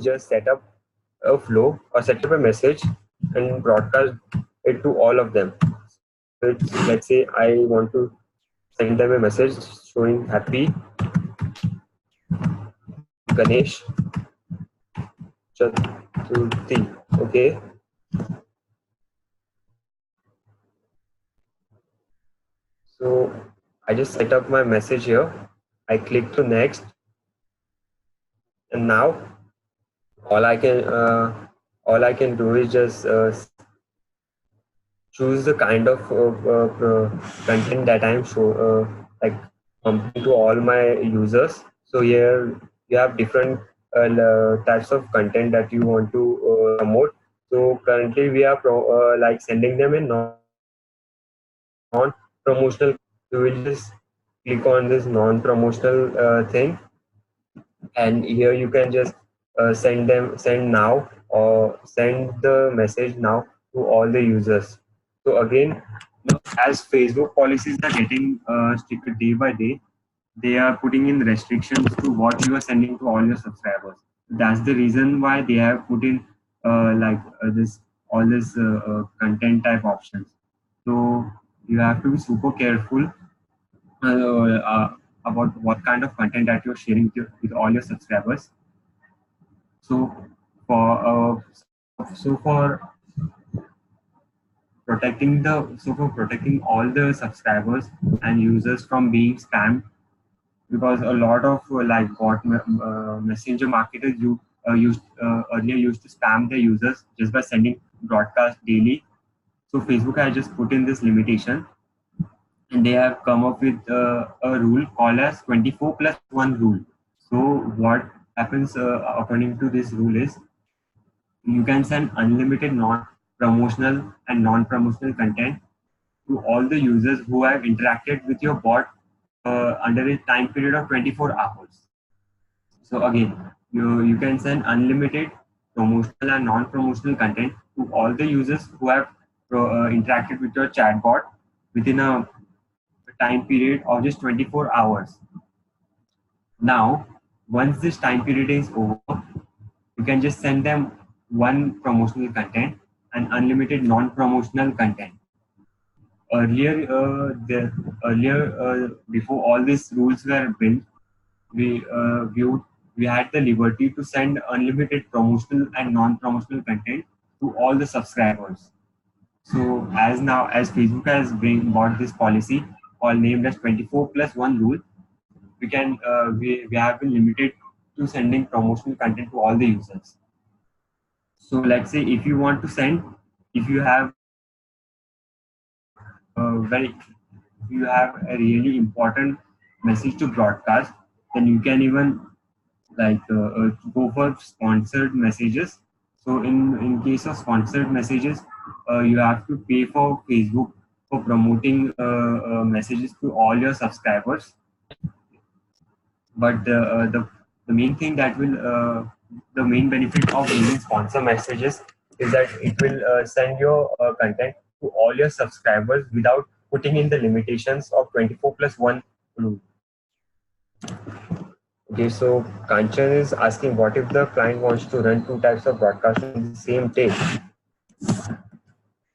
just set up a flow or set up a message and broadcast it to all of them. Let's say I want to send them a message showing happy Ganesh Chaturthi. Okay. So I just set up my message here. I click to next, and now all I can uh, all I can do is just choose the kind of content that I'm like pumping to all my users. So here you have different types of content that you want to promote. So currently we are like sending them a non-promotional. You will just click on this non-promotional thing, and here you can just send now or send the message now to all the users. So again, as Facebook policies are getting stricter day by day, they are putting in restrictions to what you are sending to all your subscribers. That's the reason why they have put in this all this content type options. So you have to be super careful about what kind of content that you're sharing with all your subscribers. So for protecting all the subscribers and users from being spammed, because a lot of messenger marketers used earlier used to spam their users just by sending broadcast daily. So Facebook has just put in this limitation, and they have come up with a rule called as 24 plus 1 rule. So what happens according to this rule is you can send unlimited non-promotional and non-promotional content to all the users who have interacted with your bot under a time period of 24 hours. So again, you can send unlimited promotional and non-promotional content to all the users who have interacted with your chatbot within a time period of just 24 hours. Now, once this time period is over, you can just send them one promotional content and unlimited non-promotional content. Earlier, before all these rules were built, we had the liberty to send unlimited promotional and non-promotional content to all the subscribers. So as Facebook has bought this policy, all named as 24 plus 1 rule, we have been limited to sending promotional content to all the users. So let's say if you want to send, if you have very you have a really important message to broadcast, then you can even go for sponsored messages. So in case of sponsored messages, you have to pay for Facebook for promoting messages to all your subscribers. But the main thing that will the main benefit of using sponsor messages is that it will send your content to all your subscribers without putting in the limitations of 24 plus 1 rule. Okay, so Kanchan is asking, what if the client wants to run two types of broadcast on the same tape?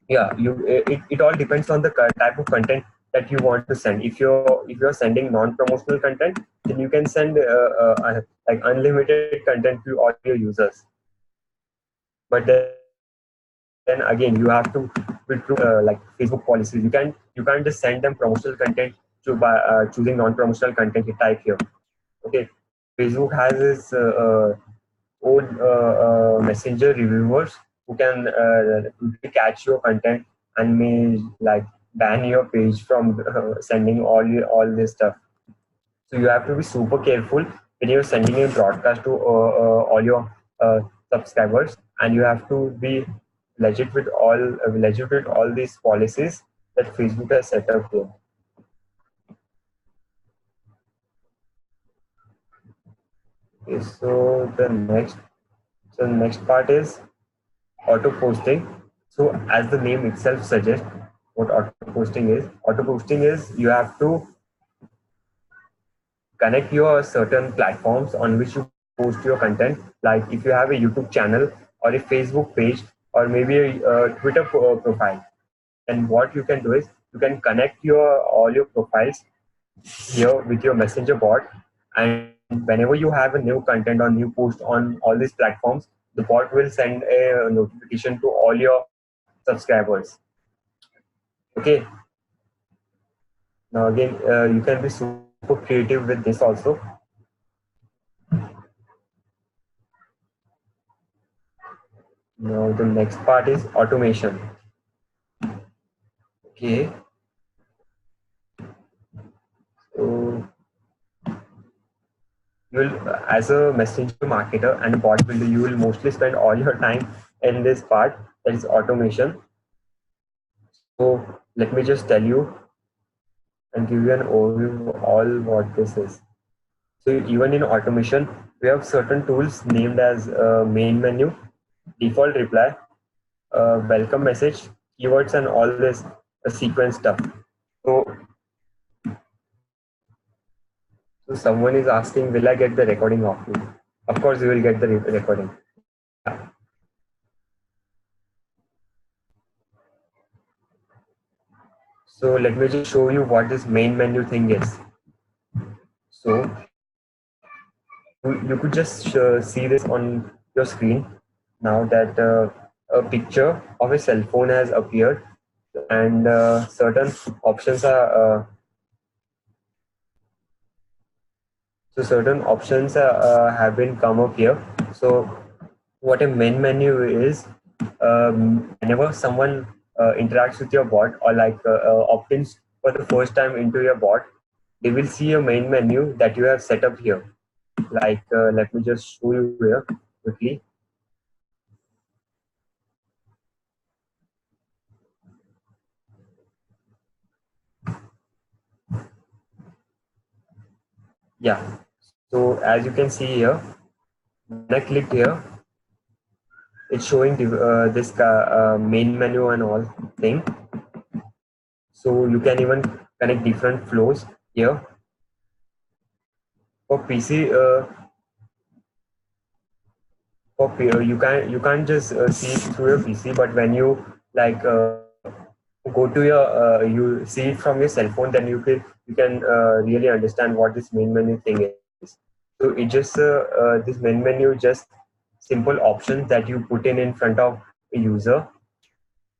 Yeah, it all depends on the type of content that you want to send. If you're sending non-promotional content, then you can send like unlimited content to all your users. But then again, you have to like Facebook policies. You can't just send them promotional content to by choosing non-promotional content. You type here. Okay, Facebook has its own messenger reviewers who can quickly catch your content and may like ban your page from sending all this stuff. So you have to be super careful when you're sending a broadcast to all your subscribers, and you have to be legit with all these policies that Facebook has set up here. Okay, so the next part is auto posting. So as the name itself suggests, what auto posting is you have to connect your certain platforms on which you want to post your content. Like if you have a YouTube channel or a Facebook page or maybe a Twitter profile, then what you can do is you can connect your all your profiles here with your messenger bot, and whenever you have a new content or new post on all these platforms, the bot will send a notification to all your subscribers. Okay. Now again, you can be super creative with this also. Now the next part is automation. Okay. So you will, as a messenger marketer and a bot builder, you will mostly spend all your time in this part, that is automation. So let me just tell you and give you an overview of all what this is. So even in automation, we have certain tools named as main menu, default reply, welcome message, keywords, and all this sequence stuff. So, so someone is asking, will I get the recording of you? Of course, you will get the recording. Yeah. So let me just show you what this main menu thing is. So you could just see this on your screen now that a picture of a cell phone has appeared, and certain options are certain options have been come up here. So what a main menu is, whenever someone interacts with your bot or like opt-ins for the first time into your bot, they will see a main menu that you have set up here. Like let me just show you here quickly. Yeah. So as you can see here, when I click here, it's showing this main menu and all thing. So you can even connect different flows here. For PC, you can't just see it through your PC, but when you like go to your you see it from your cell phone, then you can really understand what this main menu thing is. So it just this main menu just simple options that you put in front of a user.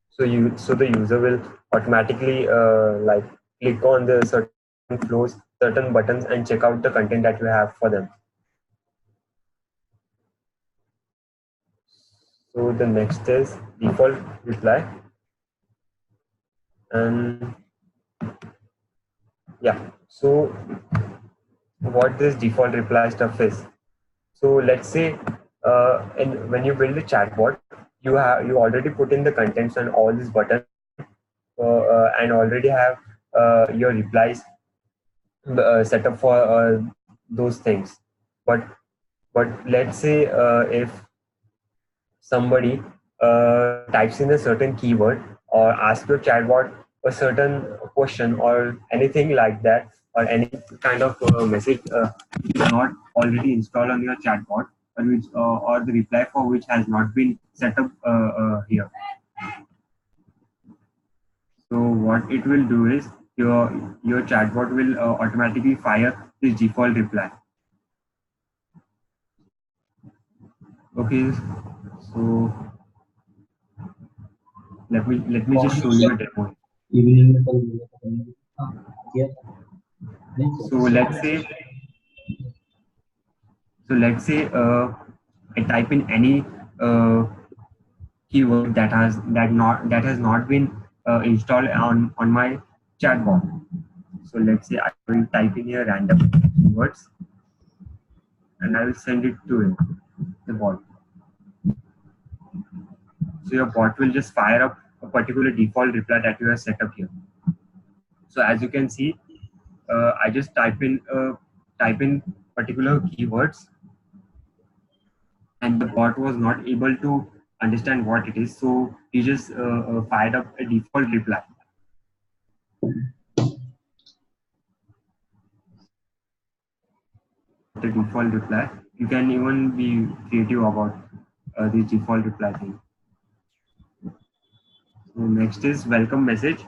So the user will automatically like click on the certain flows, certain buttons, and check out the content that you have for them. So the next is default reply, and yeah. So what this default reply stuff is. So let's say, when you build a chatbot, you already put in the contents and all these buttons, and already have your replies set up for those things. But let's say if somebody types in a certain keyword or asks your chatbot a certain question or anything like that, or any kind of message is not already installed on your chatbot, or the reply for which has not been set up here. So what it will do is your chatbot will automatically fire this default reply. Okay, so let me just show you a demo. So let's say I type in any keyword that has not been installed on my chatbot. So let's say I will type in here random keywords and I will send it to it, the bot. So your bot will just fire up a particular default reply that you have set up here. So as you can see, I just type in particular keywords, and the bot was not able to understand what it is. So he just fired up a default reply. The default reply. You can even be creative about the default reply thing. So next is welcome message.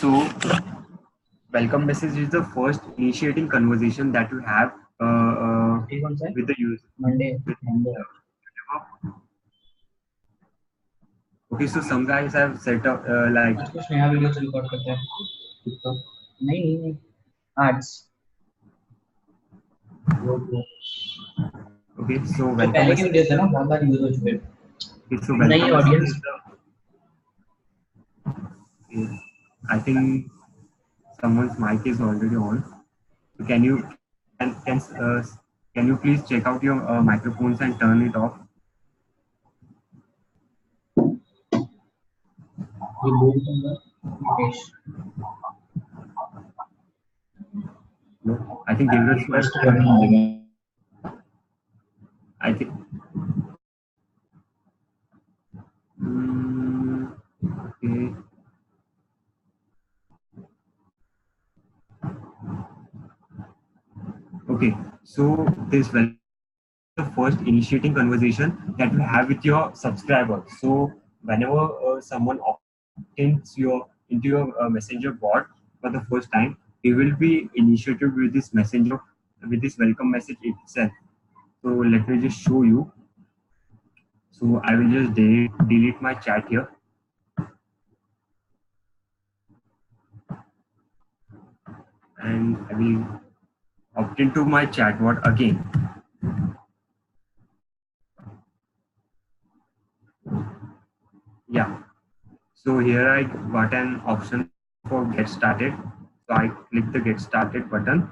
So welcome message is the first initiating conversation that you have with the user. Monday. With, okay, so some guys have set up like आज कुछ नया videos record करते हैं TikTok नहीं arts वो okay, so जो welcome पहले के message वीडियोस is है the ना बहुत बार यूज हो चुके हैं okay, so नई welcome message audience is the okay, I think someone's mic is already on. So can can uh, can you please check out your microphones and turn it off? ये बोल दूंगा Nitesh No, I think Devraj might post have. करना होगा I think. Okay. Okay. So this will the first initiating conversation that you have with your subscriber. So whenever someone into your messenger bot for the first time, he will be initiated with this messenger with this welcome message itself. So let me just show you. So I will just delete my chat here, and I will opt into my chatbot again. Yeah. So here I got an option for get started. So I click the get started button.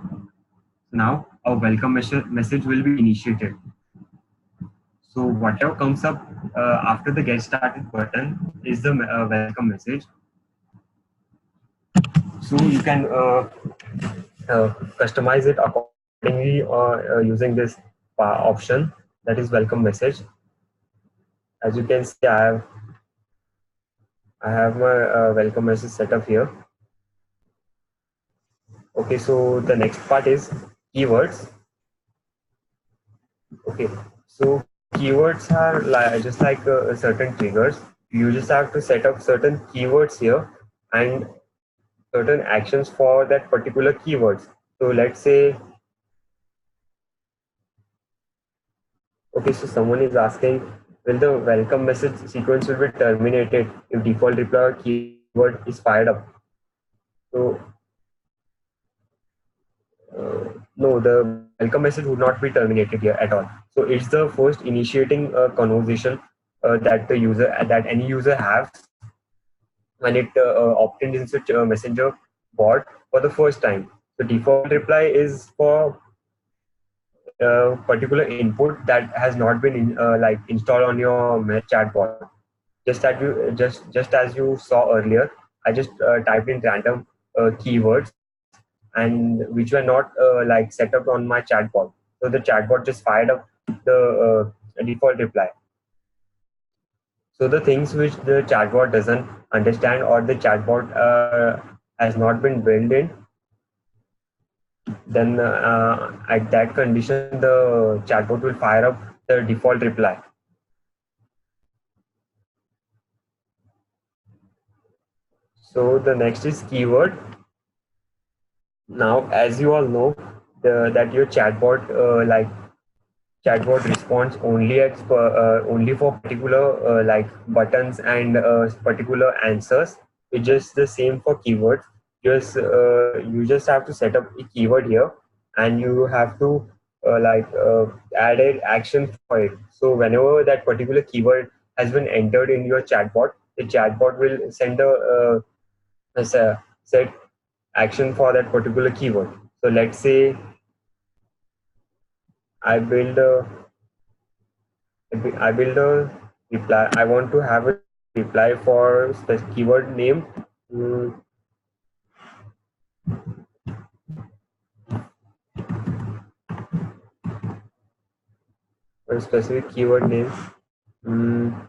Now a welcome message will be initiated. So whatever comes up after the get started button is the welcome message. So you can customize it accordingly using this option, that is welcome message. As you can see, I have my welcome message set up here. Okay, so the next part is keywords. Okay, so keywords are just like certain triggers. You just have to set up certain keywords here and certain actions for that particular keywords. So let's say, okay, so someone is asking, will the welcome message sequence will be terminated if default reply keyword is fired up? So no, the welcome message would not be terminated here at all. So it's the first initiating conversation that the user that any user has when it opted into messenger bot for the first time. The default reply is for particular input that has not been like installed on your chatbot. Just as you saw earlier, I just typed in random keywords and which were not like set up on my chatbot. So the chatbot just fired up the default reply. So the things which the chatbot doesn't understand or the chatbot has not been built in, then at that condition the chatbot will fire up the default reply. So the next is keyword. Now, as you all know, that your chatbot chatbot responds only for particular like buttons and particular answers. It's just the same for keywords. Just you just have to set up a keyword here, and you have to add an action for it. So whenever that particular keyword has been entered in your chatbot, the chatbot will send a set action for that particular keyword. So let's say I build a I build a reply. I want to have a reply for specific keyword name. mm, for a specific keyword name. mm,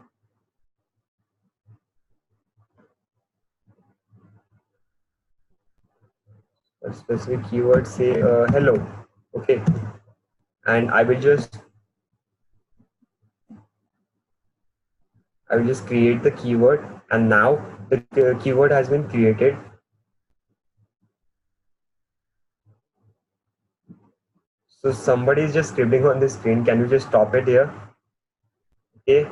a specific keyword, say hello. Okay. and I will just create the keyword, and now the keyword has been created. So somebody is just scribbling on the screen. Can you just stop it here? Okay.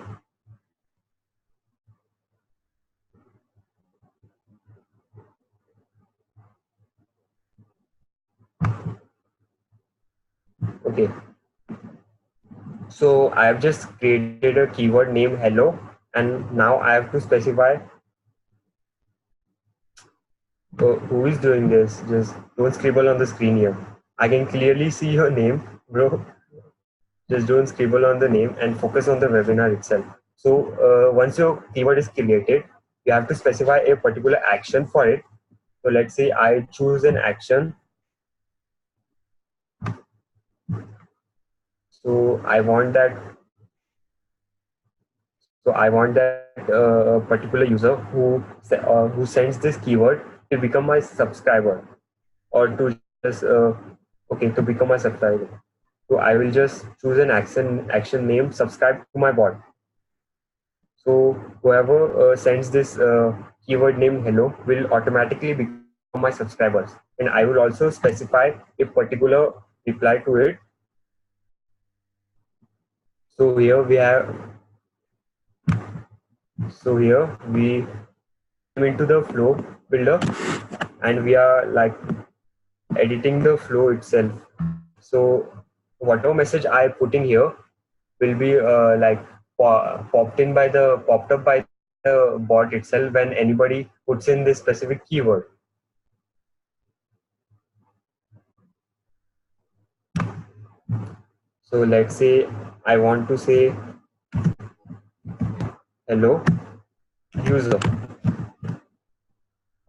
Okay. So I have just created a keyword named hello, and now I have to specify who is doing this. Just don't scribble on the screen here. I can clearly see your name, bro. Just don't scribble on the name and focus on the webinar itself. So once your keyword is created, you have to specify a particular action for it. So let's say I choose an action. So I want that particular user who sends this keyword to become my subscriber, or to just okay, to become my subscriber. So I will just choose an action name, subscribe to my bot. So whoever sends this keyword name hello will automatically become my subscribers, and I will also specify a particular reply to it. So here we have so here we came into the flow builder, and we are like editing the flow itself. So whatever message I put in here will be popped up by the bot itself when anybody puts in this specific keyword. So let's say I want to say hello user,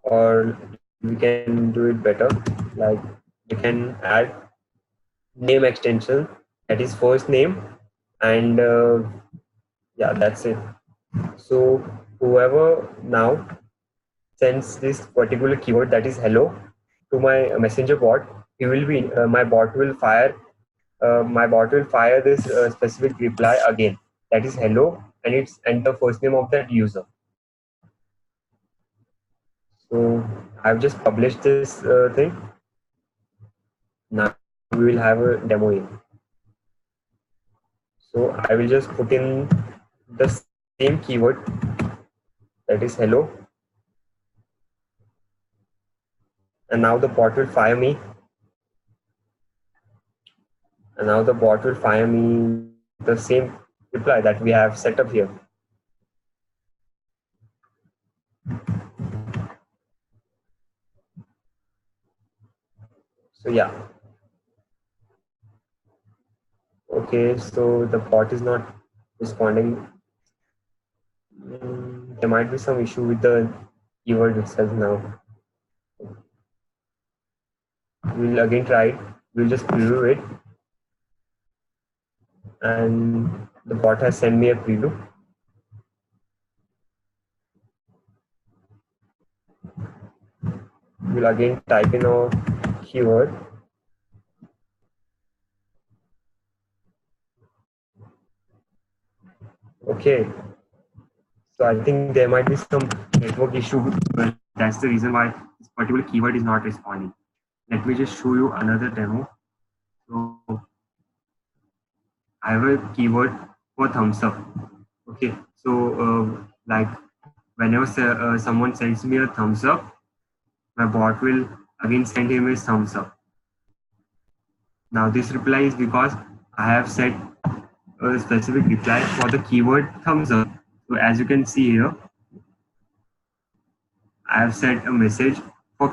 or we can do it better. Like we can add name extension, that is first name, and yeah, that's it. So whoever now sends this particular keyword, that is hello, to my messenger bot, he will be my bot will fire this specific reply again, that is hello, and it's and the first name of that user. So I've just published this thing. Now we will have a demo in. So I will just put in the same keyword, that is hello, and now the bot will fire me. And now the bot will fire me the same reply that we have set up here. So yeah, okay. So the bot is not responding. There might be some issue with the keyword itself now. We'll again try it. We'll just preview it, and the bot has sent me a preview. We'll again type in our keyword. Okay, so I think there might be some network issue. That's the reason why this particular keyword is not responding. Let me just show you another demo. So I have a keyword for thumbs up. Okay, so like whenever someone sends me a thumbs up, my bot will again send him a thumbs up. Now this reply is because I have set a specific reply for the keyword thumbs up. So as you can see here, I have set a message for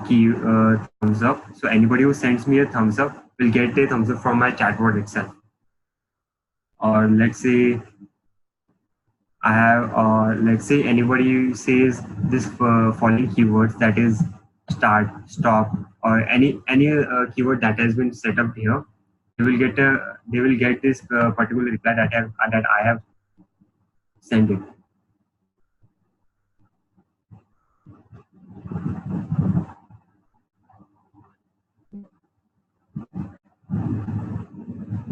thumbs up. So anybody who sends me a thumbs up will get a thumbs up from my chatbot itself. Or let's say I have, let's say anybody says this following keywords, that is start, stop, or any keyword that has been set up here. They will get this particular reply that I have sent it.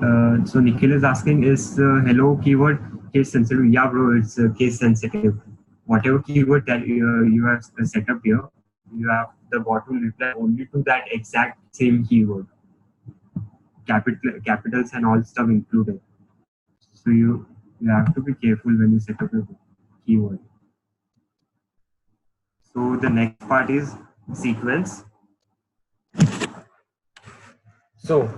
So Nikhil is asking, is hello keyword case sensitive? Yeah, bro, it's case sensitive. Whatever keyword that you have set up here, you have the bot will reply only to that exact same keyword, capitals and all stuff included. So you have to be careful when you set up a keyword. So the next part is sequence. So,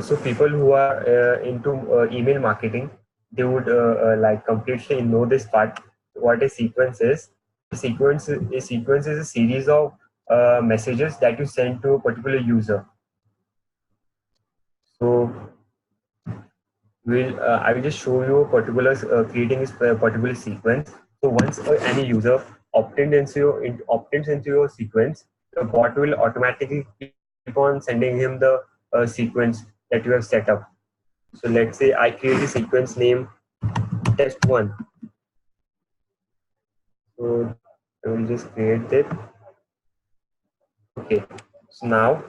so people who are into email marketing, they would like completely know this part. What a sequence is. A sequence is a series of messages that you send to a particular user. So, I will just show you a particular creating this particular sequence. So once any user opted into your sequence, the bot will automatically keep on sending him the sequence that you have set up. So let's say I create a sequence name test one. So I will just create it. Okay. So now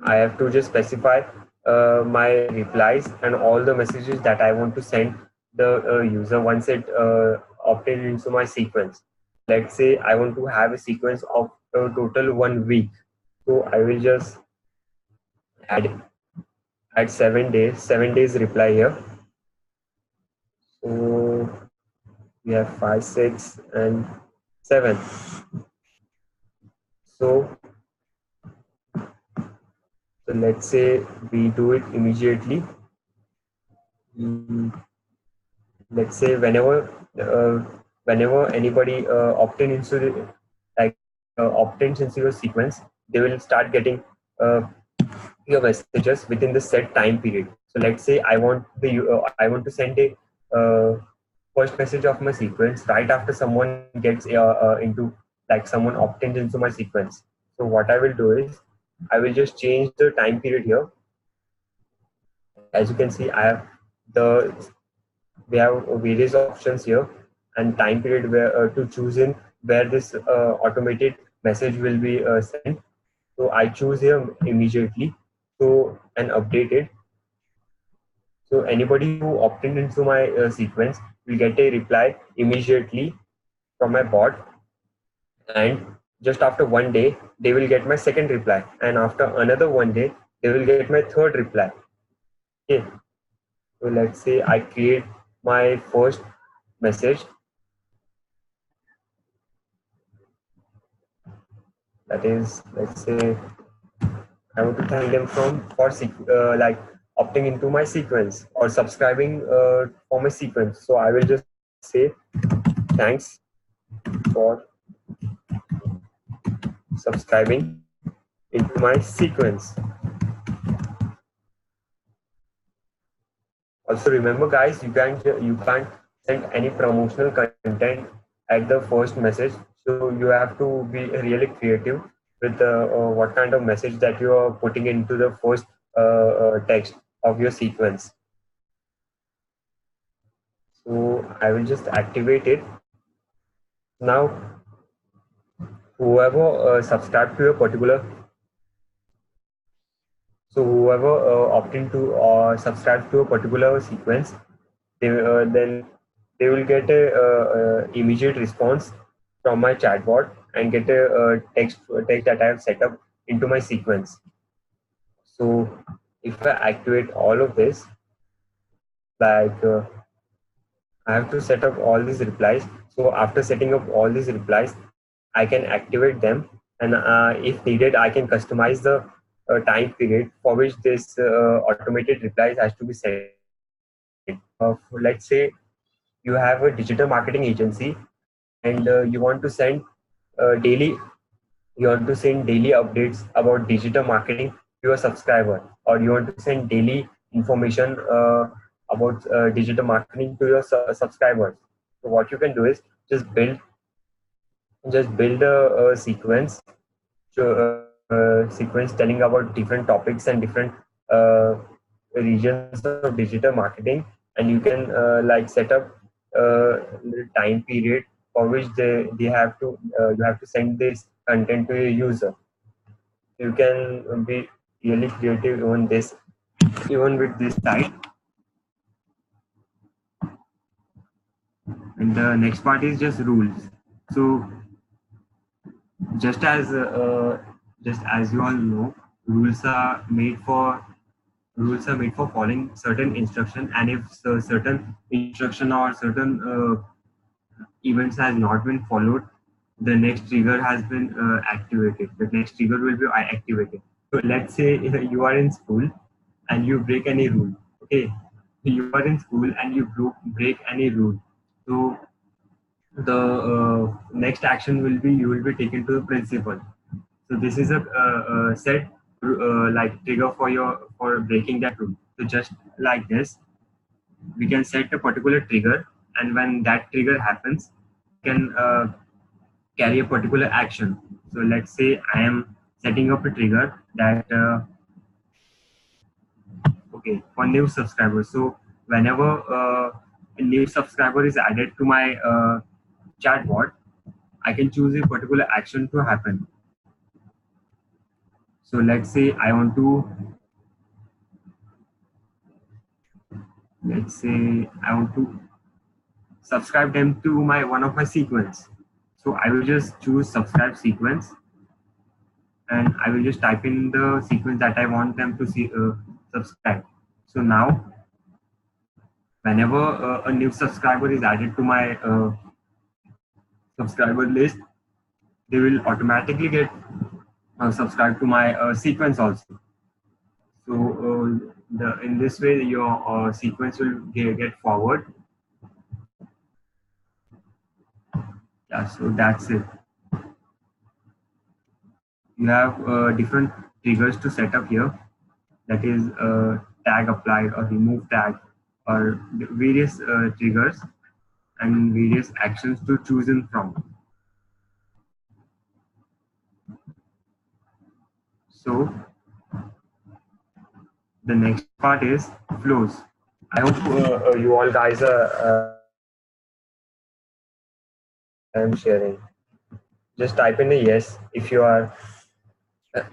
I have to just specify my replies and all the messages that I want to send the user once it opted into my sequence. Let's say I want to have a sequence of total 1 week. So I will just add add 7 days, 7 days reply here. So we have 5, 6, and 7. So so let's say we do it immediately. Mm, let's say whenever anybody opted into opted into your sequence, they will start getting uh, your messages within the set time period. So let's say I want to send a first message of my sequence right after someone gets into like someone opted into my sequence. So what I will do is I will just change the time period here. As you can see, the we have various options here and time period where to choose in where this automated message will be sent. So I choose here immediately, so and update it. So anybody who opted into my sequence will get a reply immediately from my bot, and just after 1 day they will get my second reply, and after another 1 day they will get my third reply. Okay, so let's say I create my first message, that is, let's say I want to thank them for like opting into my sequence or subscribing for my sequence. So I will just say thanks for subscribing into my sequence. Also remember, guys, you can't send any promotional content at the first message. So you have to be really creative with what kind of message that you are putting into the first text of your sequence. So I will just activate it. Now, whoever subscribed to a particular, so whoever opt into or subscribe to a particular sequence, then they will get a immediate response from my chatbot and get a text that I have set up into my sequence. So if I activate all of this, like I have to set up all these replies. So after setting up all these replies, I can activate them, and if needed, I can customize the time period for which this automated replies has to be sent. Let's say you have a digital marketing agency and you want to send daily you want to send daily updates about digital marketing to your subscriber, or you want to send daily information about digital marketing to your subscribers. So what you can do is just build a sequence, sequence telling about different topics and different uh, regions of digital marketing, and you can like set up the time period for which they have to you have to send this content to your user. You can be really creative even with this site. And the next part is just rules. So just as just as you all know, rules are made for following certain instruction, and if certain instruction or certain events has not been followed, the next trigger has been activated. The next trigger will be activated. So let's say you are in school and you break any rule. Okay, you are in school and you break any rule. So the next action will be you will be taken to the principal. So this is a set like trigger for breaking that rule. So just like this, we can set a particular trigger, and when that trigger happens, we can carry a particular action. So let's say I am setting up a trigger that okay, for new subscribers. So whenever a new subscriber is added to my chatbot, I can choose a particular action to happen. So let's say I want to subscribe them to my one of my sequence. So I will just choose subscribe sequence, and I will just type in the sequence that I want them to subscribe. So now whenever a new subscriber is added to my subscriber list, they will automatically get subscribed to my sequence also. So in this way your sequence will get forward. Yeah, so that's it. You have different triggers to set up here, that is tag applied or remove tag, or various triggers and various actions to choose in from. So the next part is flows. I hope you all guys are understanding what I'm sharing. Just type in a yes if you are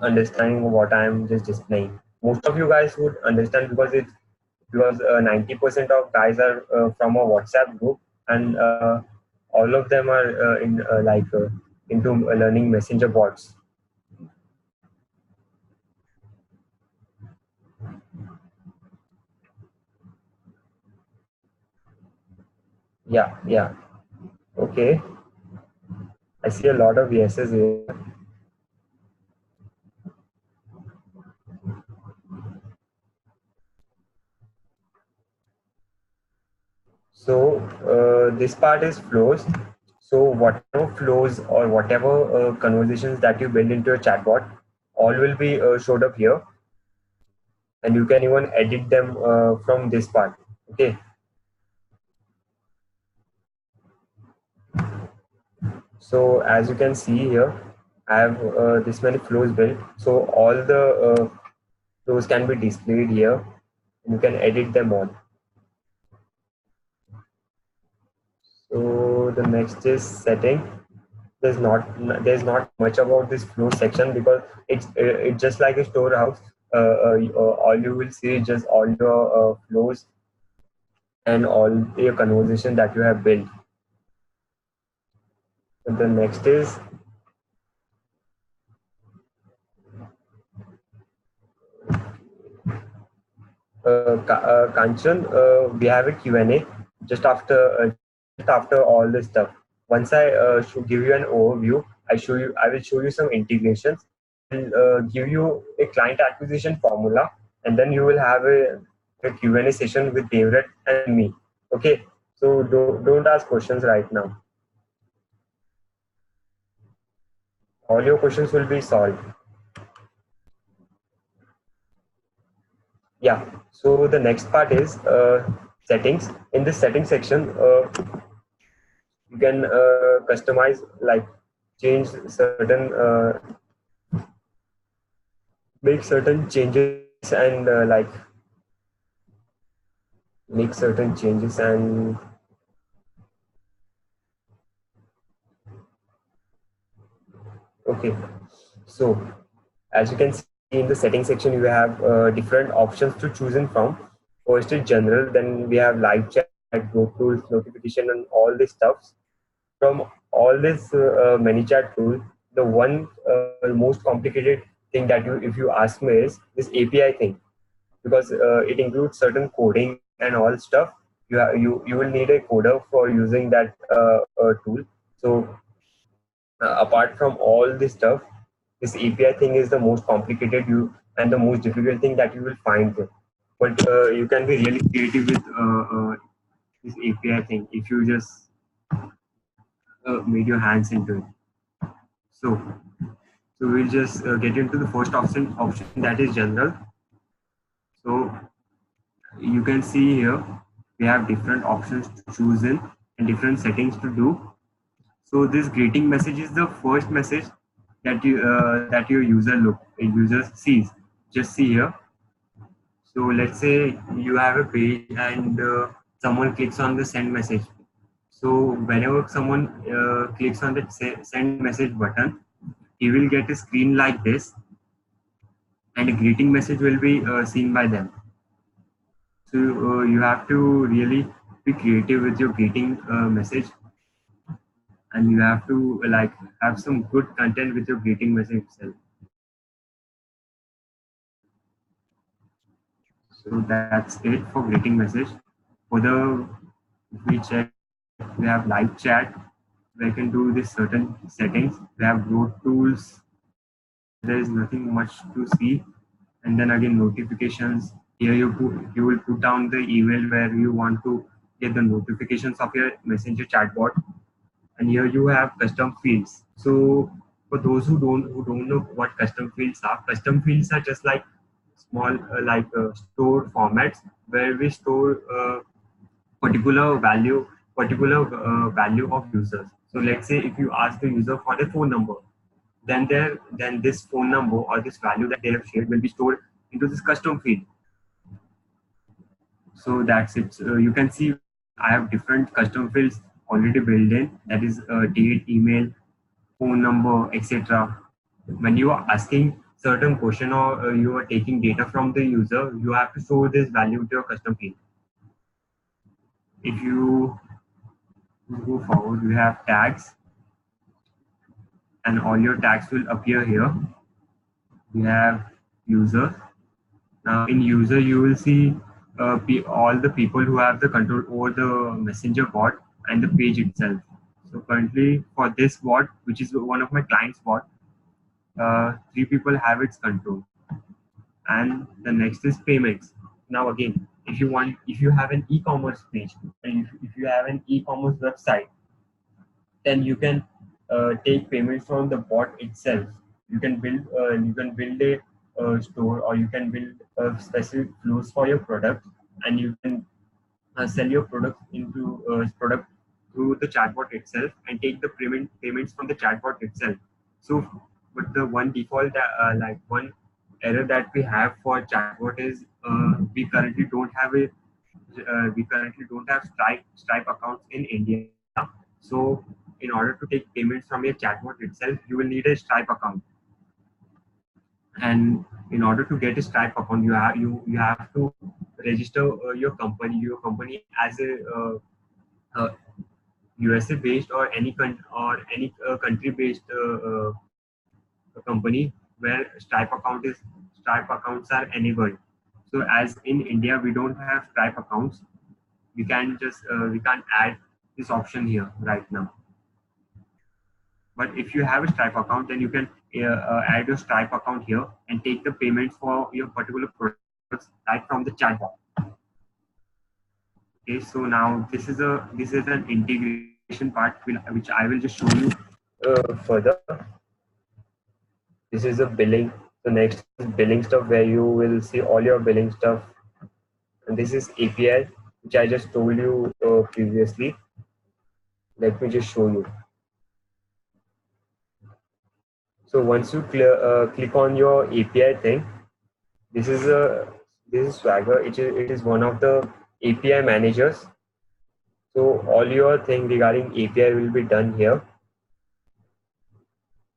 understanding what I'm just displaying. Most of you guys would understand because 90% of guys are from a WhatsApp group, and all of them are into learning messenger bots. Yeah, yeah. Okay. I see a lot of yeses here. So this part is flows. So whatever flows or whatever conversations that you build into a chatbot, all will be showed up here, and you can even edit them from this part. Okay. So as you can see here, I have this many flows built. So all the flows can be displayed here. You can edit them all. So the next is setting. There's not much about this flow section because it's just like a storehouse. All you will see is just all your flows and all your conversation that you have built. So the next is Kanchan. We have a Q&A just after all this stuff. Once I should give you an overview, I will show you some integrations, and give you a client acquisition formula, and then you will have a Q&A session with David and me. Okay, so don't ask questions right now. All your questions will be solved. Yeah. So the next part is settings. In this setting section, you can customize, like change certain make certain changes, and make certain changes and okay. So as you can see see in the settings section, you have different options to choose in from. First is general, then we have live chat, group tools, notification, and all this stuff. From all this Manychat tool, the one most complicated thing that if you ask me, is this API thing, because it includes certain coding and all stuff. You will need a coder for using that tool. So apart from all this stuff, this API thing is the most complicated you and the most difficult thing that you will find there. But you can be really creative with this API thing if you just made your hands into it. So we'll just get into the first option that is general. So you can see here we have different options to choose in and different settings to do. So this greeting message is the first message that your user sees. Just see here. So let's say you have a page and someone clicks on the send message. So whenever someone clicks on the send message button, he will get a screen like this, and a greeting message will be seen by them. So you have to really be creative with your greeting message, and you have to like have some good content with your greeting message itself. So that's it for greeting message. For the if we check, we have live chat where you can do this certain settings. We have growth tools where there is nothing much to see, and then again notifications. Here you will put down the email where you want to get the notifications of your messenger chatbot, and here you have custom fields. So for those who don't know what custom fields are just like small stored formats where we store particular value value of users. So let's say if you ask the user for the phone number, then this phone number or this value that they have shared will be stored into this custom field. So that's it. You can see I have different custom fields already built in. That is date, email, phone number, etc. When you are asking certain question or you are taking data from the user, you have to show this value to your custom field. If you go forward, you have tags, and all your tags will appear here. We have user. Now in user, you will see all the people who have the control over the messenger bot and the page itself. So currently for this bot, which is one of my clients bot, three people have its control. And the next is payments. Now again, if you have an e-commerce page, and if you have an e-commerce website, then you can take payments from the bot itself. You can build a store, or you can build specific flows for your product, and you can sell your product into product through the chatbot itself and take the payments from the chatbot itself. So but the one default one error that we have for chatbot is we currently don't have Stripe accounts in India. So in order to take payments from your chatbot itself, you will need a Stripe account. And in order to get a Stripe account, you have to register your company as a USA based or any country based company where Stripe accounts are enabled. So as in India we don't have Stripe accounts, we can't add this option here right now. But if you have a Stripe account, then you can add your Stripe account here and take the payments for your particular products right from the chatbot. Okay, so now this is an integration part which I will just show you further. This is a billing. So next is billing stuff where you will see all your billing stuff, and this is API which I just told you previously. Let me just show you. So once you click on your API thing, this is Swagger. It is one of the API managers. So all your thing regarding API will be done here.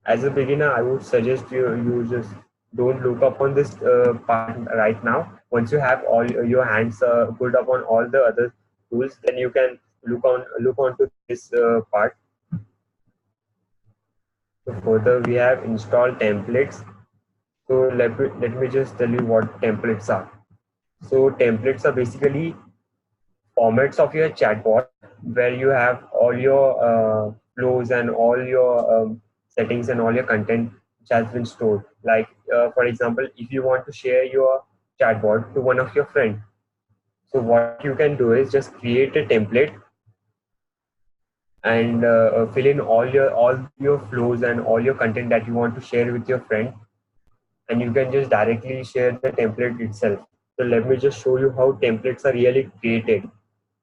As a beginner, I would suggest you just don't look upon this part right now. Once you have all your hands good upon all the other tools, then you can look onto this part. So further, we have installed templates. So let me just tell you what templates are. So templates are basically formats of your chatbot where you have all your flows and all your settings and all your content which has been stored. Like for example, if you want to share your chatbot to one of your friends, so what you can do is just create a template and fill in all your flows and all your content that you want to share with your friend, and you can just directly share the template itself. So let me just show you how templates are really created.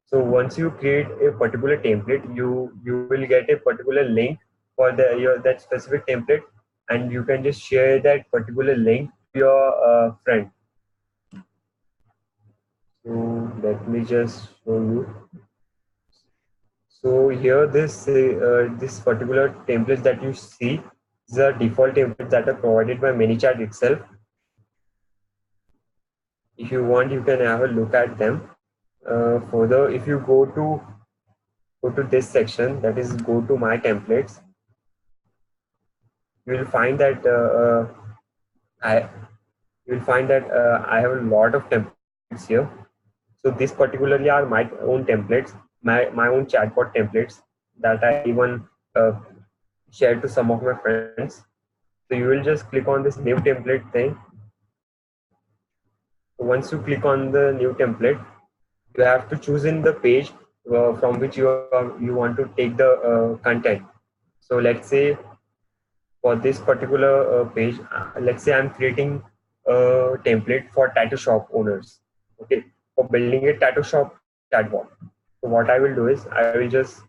So once you create a particular template, you will get a particular link for that specific template, and you can just share that particular link to your friend. So let me just show you. So here this particular templates that you see, these are default templates that are provided by Manychat itself. If you want, you can have a look at them. Further, if you go to this section, that is go to my templates, you will find that I I have a lot of templates here. So these particularly are my own templates, my own chatbot templates that I even uh, shared to some of my friends. So you will just click on this new template thing. So once you click on the new template, you have to choose in the page from which you want to take the content. So let's say for this particular page, let's say I'm creating a template for tattoo shop owners. Okay, for building a tattoo shop chatbot. So what I will do is I will just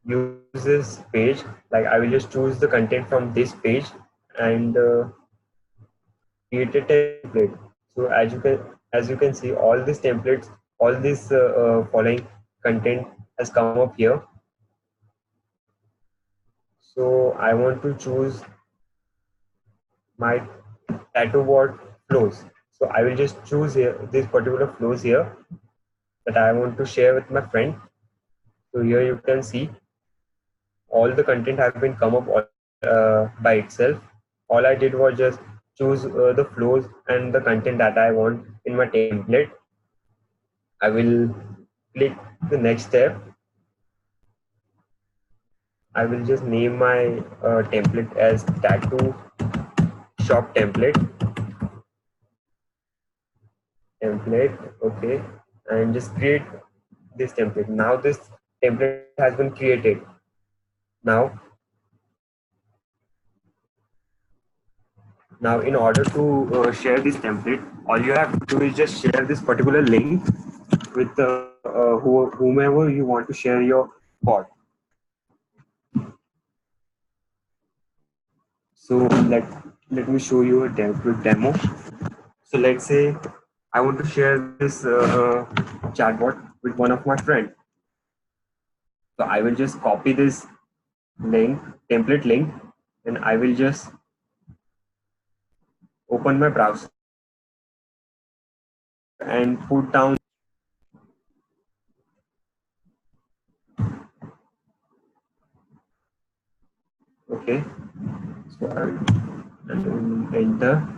use this page. Like I will just choose the content from this page and create a template. So as you can see, all these templates, all this following content has come up here. So I want to choose my tattoo board flows. So I will just choose here this particular flows here that I want to share with my friend. So here you can see all the content have been come up by itself. All I did was just choose the flows and the content that I want in my template. I will click the next step. I will just name my template as tattoo shop template. Okay, and just create this template. Now this template has been created. Now now in order to share this template, all you have to do is just share this particular link with whomever you want to share your bot. So let me show you a quick demo. So let's say I want to share this chatbot with one of my friends. So I will just copy this link, template link, and I will just open my browser and put down. Okay, so I will enter.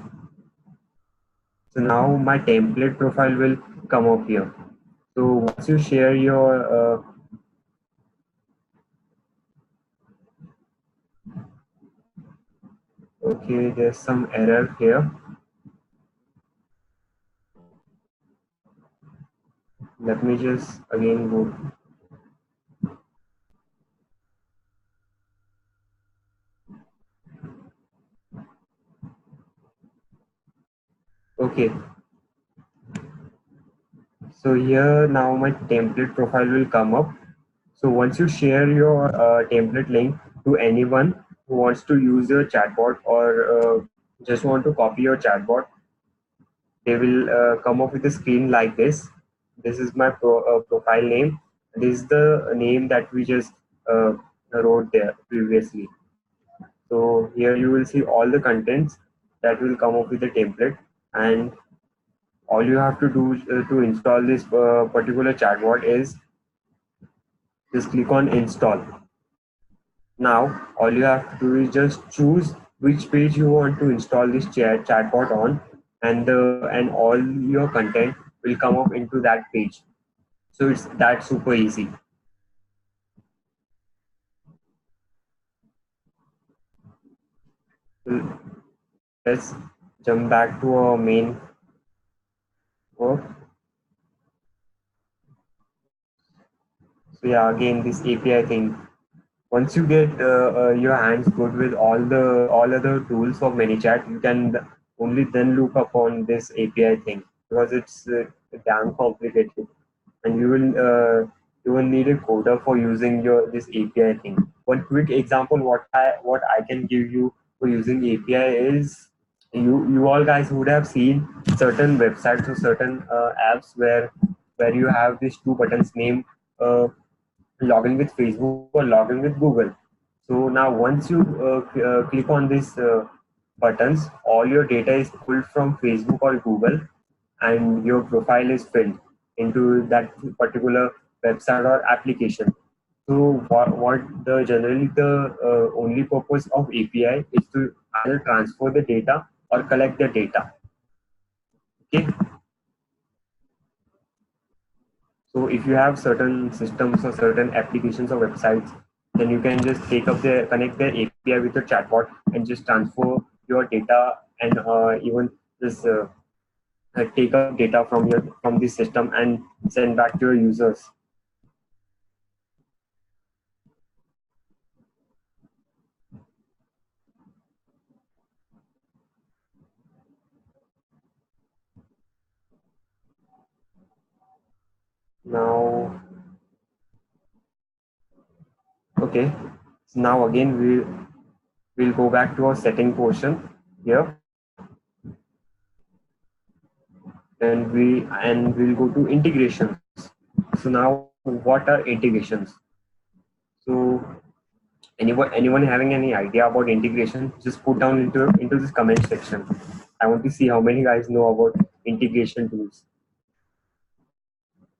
So now my template profile will come up here. So once you share your okay, there's some error here. Let me just again go. Okay, so here now my template profile will come up. So once you share your template link to anyone who wants to use your chatbot or just want to copy your chatbot, they will come up with a screen like this. This is my profile name. This is the name that we just wrote there previously. So here you will see all the contents that will come up with the template, and all you have to do to install this particular chatbot is just click on install. Now all you have to do is just choose which page you want to install this chatbot on, and all your content will come up into that page. So it's that super easy. Let's jump back to our main work. So yeah, again this API thing. Once you get your hands good with all other tools of Manychat, you can only then look upon this API thing, because it's damn complicated, and you will need a coder for using your this API thing. One quick example what I can give you for using API is, you all guys would have seen certain websites or certain apps where you have these two buttons named uh, login with Facebook or login with Google. So now once you click on these buttons, all your data is pulled from Facebook or Google, and your profile is filled into that particular website or application. So what the generally the only purpose of API is to either transfer the data or collect the data. Okay. So if you have certain systems or certain applications or websites, then you can just connect the API with your chatbot and just transfer your data, and even just take up data from the system and send back to your users. Now, okay. So now again we'll go back to our setting portion here, and we'll go to integrations. So now what are integrations? So anyone having any idea about integration, just put down into this comment section. I want to see how many guys know about integration tools.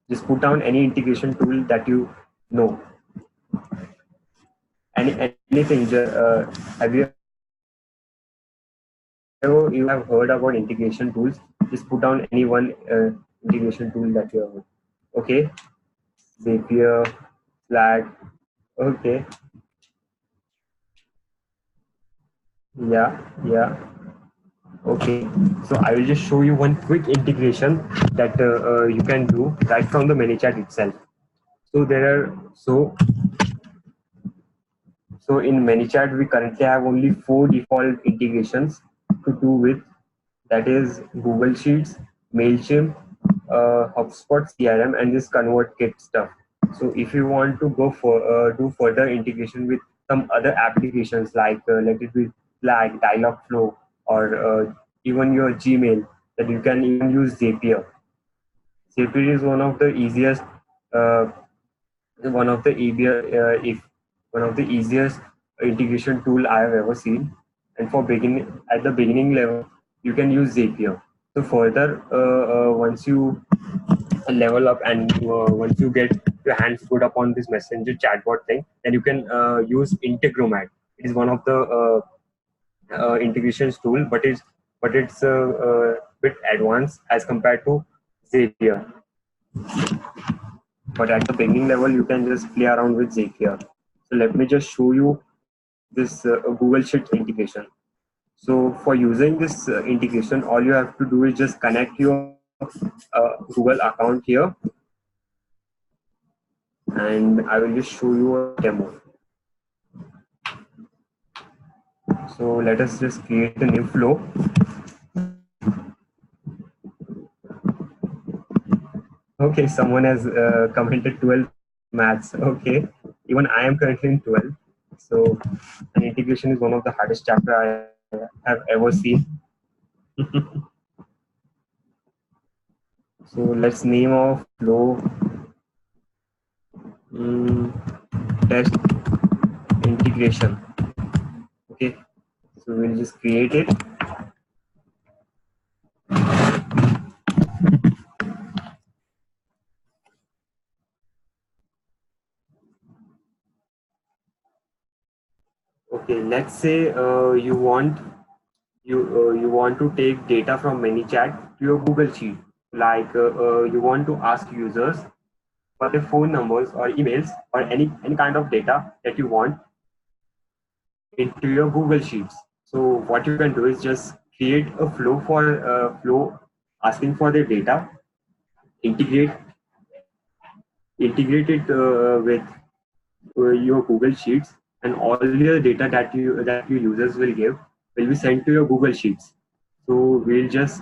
Just put down any integration tool that you know. Anything. Have you have heard about integration tools? Just put down any one integration tool that you have heard. Okay, Zapier, Flag. Okay, yeah. Okay, so I will just show you one quick integration that you can do right from the ManyChat itself. So there are so in ManyChat we currently have only 4 default integrations to do with. That is Google Sheets, Mailchimp, HubSpot CRM, and this ConvertKit stuff. So if you want to go for do further integration with some other applications, like let it be Slack, Dialogflow, or even your Gmail, that you can even use Zapier. Zapier is uh, one of the easier if one of the easiest integration tool I have ever seen. And for beginning at the beginning level, you can use Zapier. So further, once you level up, and once you get your hands good upon this messenger chatbot thing, then you can use Integromat. It is one of the integrations tool, but it's a bit advanced as compared to Zapier. But at the beginning level, you can just play around with Zapier. So let me just show you this Google Sheets integration. So for using this integration, all you have to do is just connect your Google account here, and I will just show you a demo. So let us just create a new flow. Okay, someone has commented 12 maths. Okay, even I am currently in 12. So an integration is one of the hardest chapter I have ever seen. So let's name our flow test integration. Okay, So we'll just create it. Okay, let's say you want to take data from Manychat to your Google Sheet. Like you want to ask users for their phone numbers or emails or any kind of data that you want into your Google Sheets. So what you can do is just create a flow asking for the data, integrate integrate it with your Google Sheets, and all the data that your users will give will be sent to your Google Sheets. So we'll just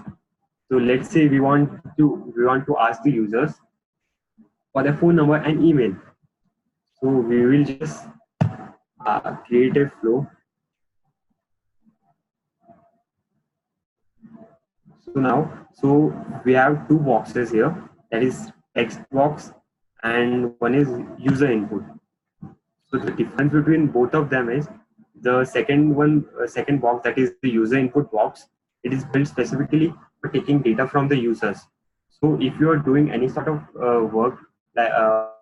so let's say we want to ask the users for their phone number and email. So we will just create a flow. So we have two boxes here. That is text box and one is user input. So the difference between both of them is the second box, that is the user input box. It is built specifically for taking data from the users. So if you are doing any sort of work, or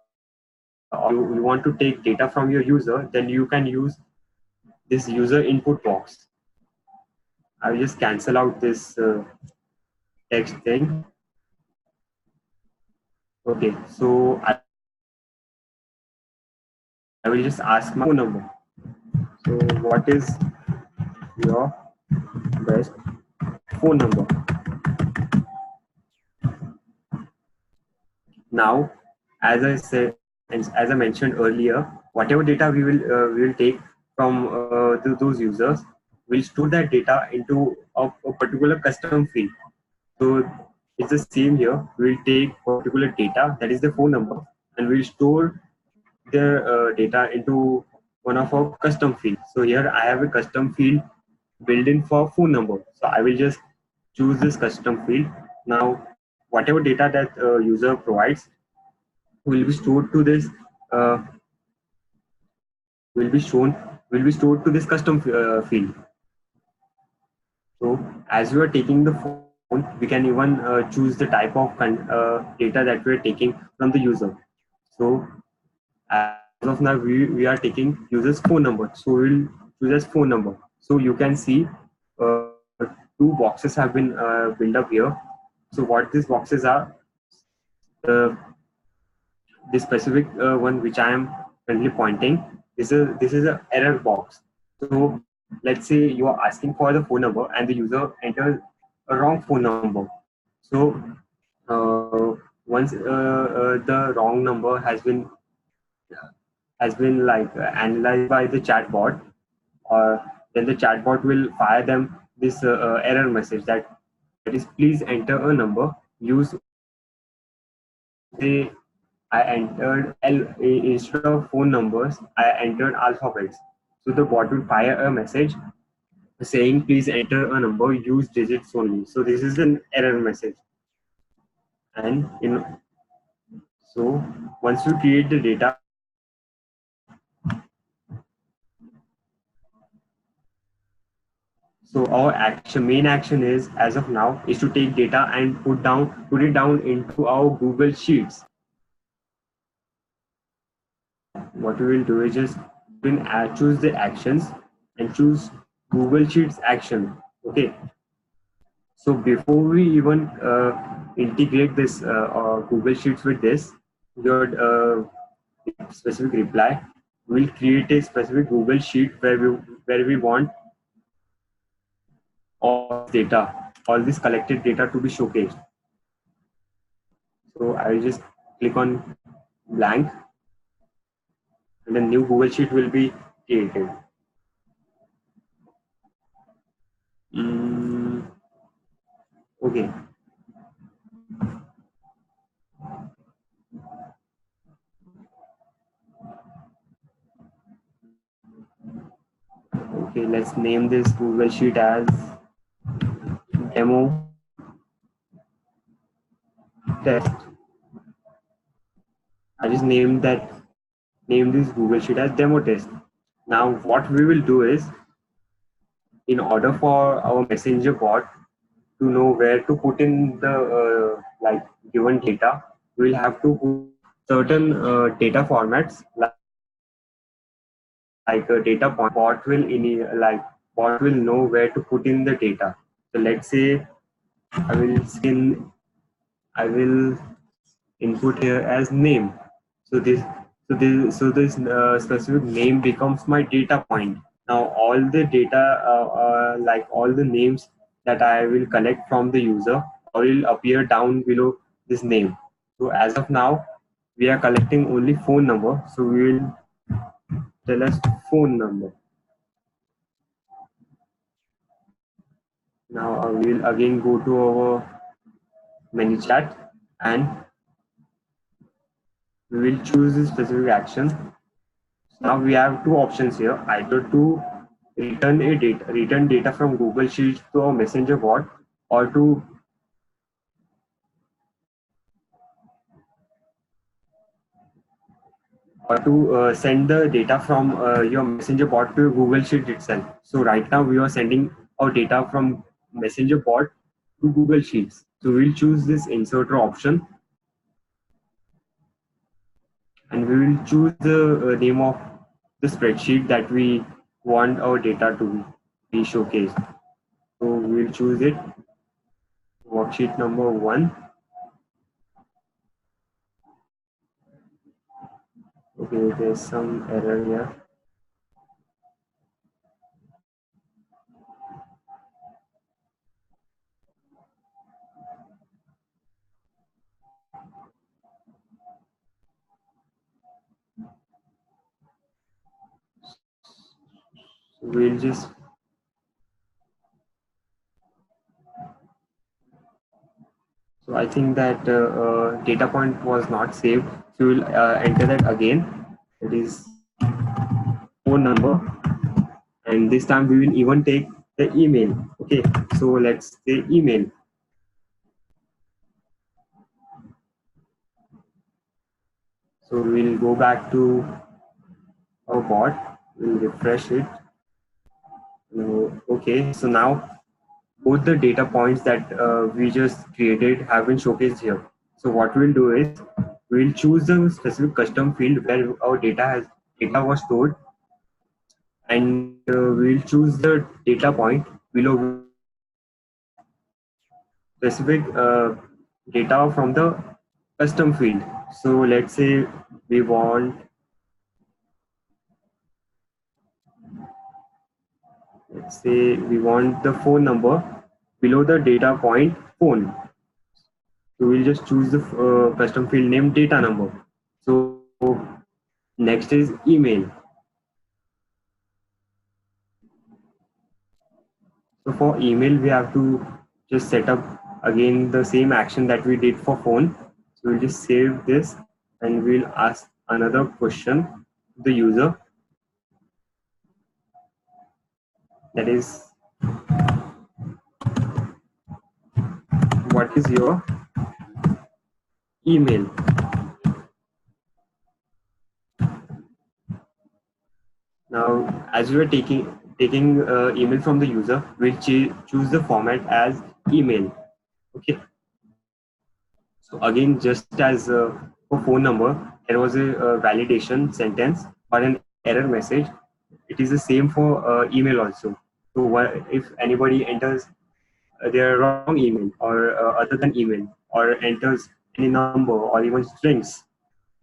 you want to take data from your user, then you can use this user input box. I will just cancel out this text thing. Okay, so I will just ask my user for their phone number. So what is your best phone number? Now, as I said, as I mentioned earlier, whatever data we will take from those users, we'll store that data into a particular custom field. So it's the same here. We'll take particular data, that is the phone number, and we'll store their data into one of our custom fields. So here I have a custom field built in for phone number. So I will just choose this custom field. Now, whatever data that user provides will be stored to this uh, will be stored to this custom field. So as we are taking the phone, we can even choose the type of data that we are taking from the user. So as of now, we are taking user's phone number. So we'll choose as phone number. So you can see two boxes have been built up here. So what these boxes are, uh, this specific one which I am currently pointing, this is a error box. So let's say you are asking for the phone number and the user enters a wrong phone number. So once the wrong number has been like analyzed by the chatbot, or then the chatbot will fire them this error message that is, please enter a number used only. Let's say I entered instead of phone numbers, I entered alphabets. So the bot will fire a message saying, please enter a number, use digits only. So this is an error message. And so once you create the data, so our main action is, as of now, is to take data and put it down into our Google Sheets. Now, what we will do is just choose the actions and choose Google Sheets action. Okay. So before we even integrate this Google Sheets with this, your specific reply, we'll create a specific Google Sheet where we want all this data, all this collected data to be showcased. So I'll just click on blank, and a new Google Sheet will be created. Mm, okay. Okay, let's name this Google Sheet as demo test. I just name this Google Sheet as demo test. Now what we will do is in order for our messenger bot to know where to put in the like given data, we'll have to put certain data formats like a data point. So bot will know where to put in the data. So let's say I will skin I will input here as name. So this specific name becomes my data point. Now all the data, like all the names that I will collect from the user, all will appear down below this name. So as of now, we are collecting only phone number. So we will tell us phone number. Now we will again go to our Manychat and we will choose a specific action. Now we have two options here, either to return data from Google Sheets to a messenger bot, or to send the data from your messenger bot to Google Sheet itself. So right now we are sending our data from messenger bot to Google Sheets. So we'll choose this inserter option and we will choose the name of the spreadsheet that we want our data to be showcased. So we'll choose it, worksheet number 1. Okay, there's some error here. So we'll just so I think that data point was not saved. So we'll enter that again. It is phone number, and this time we will even take the email. Okay, so let's say email. So we'll go back to our bot. We'll refresh it. Okay, so now both the data points that we just created have been showcased here. So what we'll do is we'll choose the specific custom field where our data was stored, and we'll choose the data point below which we want to send specific data from the custom field. So let's say we want the phone number below the data point phone. So we'll just choose the custom field name data number. So next is email. So for email, we have to just set up again the same action that we did for phone. So we'll just save this and we'll ask another question to the user, that is, what is your email? Now, as we are taking email from the user, we'll choose the format as email. Okay. So again, just as for phone number, there was a validation sentence or an error message. It is the same for email also. So if anybody enters their wrong email or other than email, or enters any number or even strings,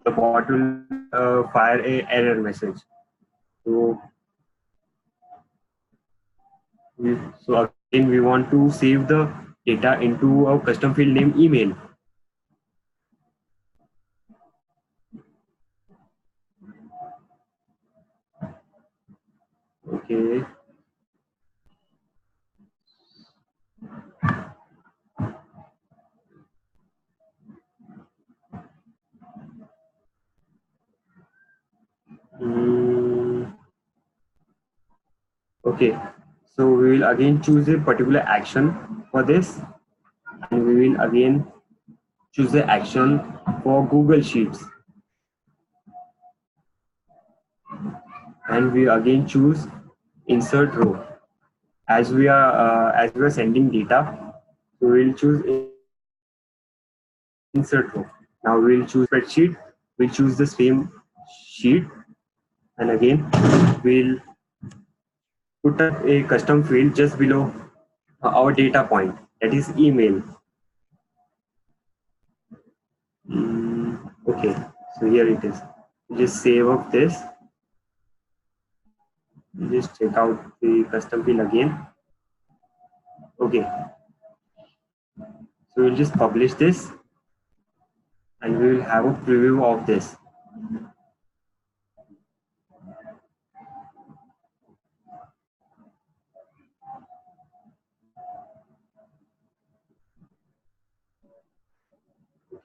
the bot will fire a error message. So again, we want to save the data into a custom field name email. Okay. Mm, okay. So we will again choose a particular action for this, and we will again choose the action for Google Sheets, and we again choose insert row. as we are sending data, so we'll choose insert row. Now we'll choose spreadsheet. We'll choose the same sheet, and again we'll put up a custom field just below our data point, that is email. Okay, so here it is. Just save up this. Just check out the custom field again. Okay, so we'll just publish this, and we will have a preview of this.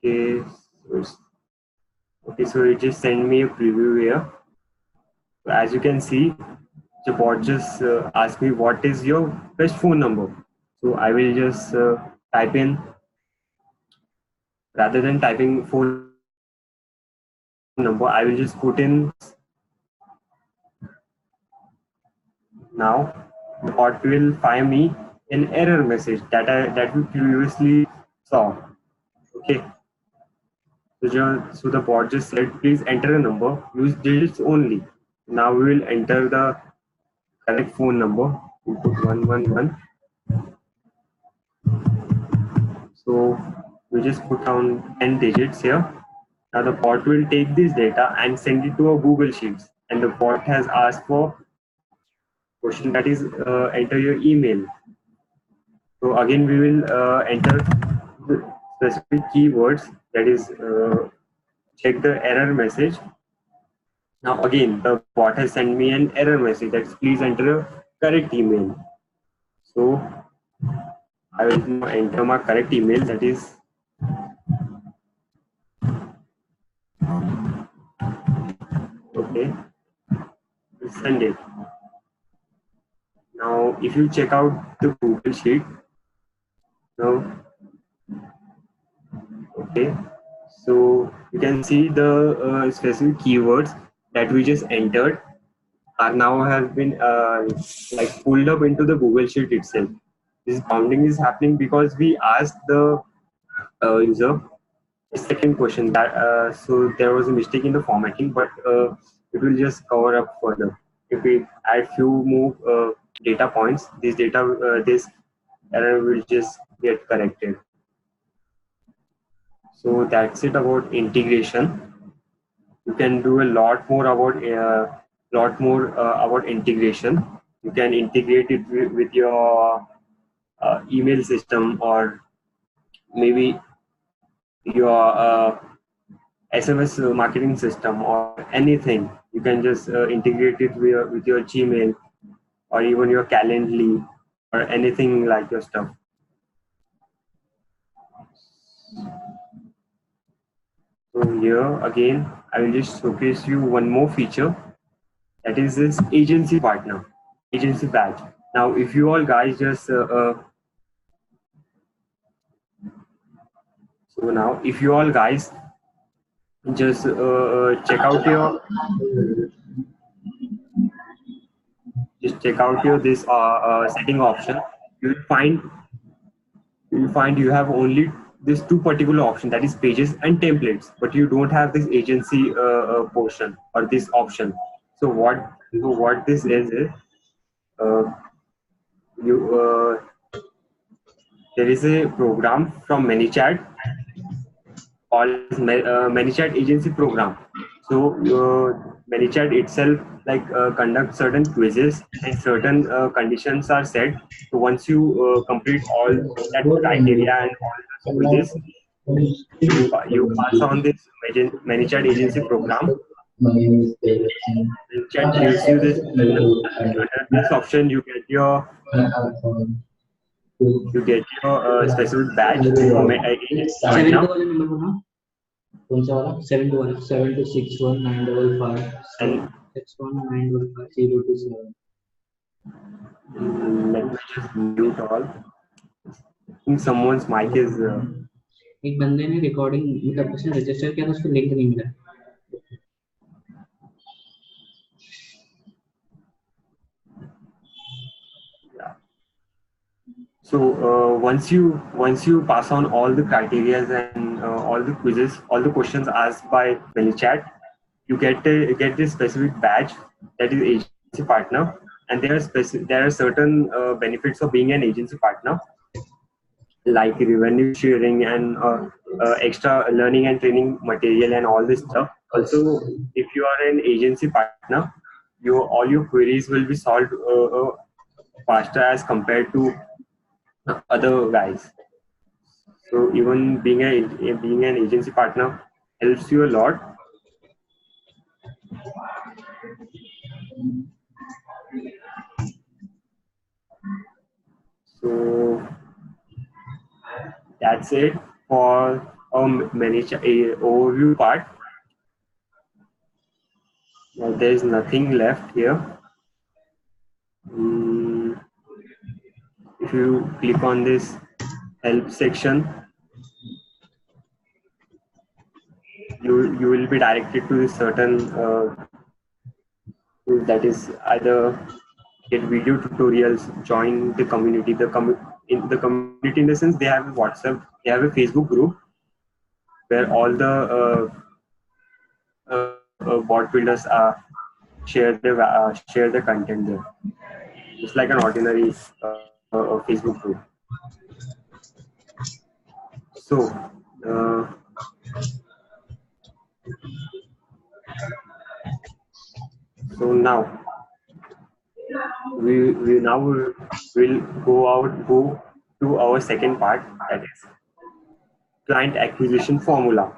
Okay, so it just send me a preview here. So as you can see, the bot just asked me what is your best phone number. So I will just type in, rather than typing phone number, I will just put in. Now the bot will fire me an error message that we previously saw. Okay, so the bot just said, please enter a number, use digits only. Now we will enter the correct phone number. We put 111. So we just put down 10 digits here. Now the bot will take this data and send it to a Google Sheets. And the bot has asked for question, that is enter your email. So again we will enter the specific keywords, that is check the error message. Now again the bot has sent me an error message, that's please enter a correct email. So I will now enter my correct email, that is okay, send it. Now if you check out the Google Sheet, now okay, so you can see the specific keywords that we just entered are now has been like pulled up into the Google Sheet itself. This bounding is happening because we asked the user a second question, that so there was a mistake in the formatting, but it will just cover up further. If we add few more data points, this error will just get corrected. So that's it about integration. You can do a lot more about integration. You can integrate it with your email system, or maybe your SMS marketing system, or anything. You can just integrate it with your Gmail, or even your Calendly, or anything like your stuff. So here again, I will just showcase you one more feature, that is this agency partner, agency badge. Now if you all guys just so now if you all guys just check out your this setting option, you will find you have only this two particular option, that is pages and templates, but you don't have this agency portion or this option. So what this is uh, you there is a program from Manychat called as Manychat agency program. So Manychat itself conducts certain quizzes, and certain conditions are set. So once you complete all that criteria and all those quizzes, you pass on this Manychat agency program. Manychat gives you this option, and under this option specific badge for agency partner. 72 And 61955 let me just mute all. I think someone's mic is. एक बंदे ने recording मतलब उसने register किया तो उसको link नहीं मिला Yeah. So once you pass on all the criteria and all the quizzes, all the questions asked by Manychat, you get this specific badge that is agency partner, and there are certain benefits of being an agency partner, like revenue sharing and extra learning and training material and all this stuff. Also, if you are an agency partner, your all your queries will be solved faster as compared to other guys. So even being an agency partner helps you a lot. So that's it for manage a overview part. Now, there's nothing left here. Mm, if you click on this help section, you will be directed to a certain tool, that is either get video tutorials, join the community. In the community, in the sense, they have a WhatsApp, they have a Facebook group where all the bot builders share the content there. It's like an ordinary Facebook group. So uh, now we will go to our second part, that is client acquisition formula.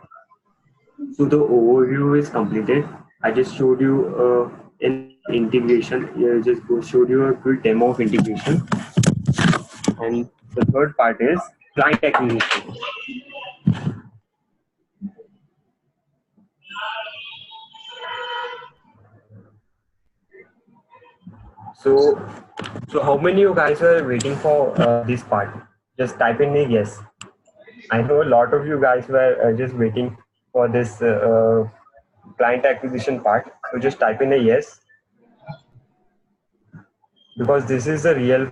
So the overview is completed. I just showed you an integration. Showed you a good demo of integration, and the third part is client acquisition. So, how many of you guys were waiting for this part? Just type in a yes. I know a lot of you guys were just waiting for this client acquisition part. So just type in a yes, because this is the real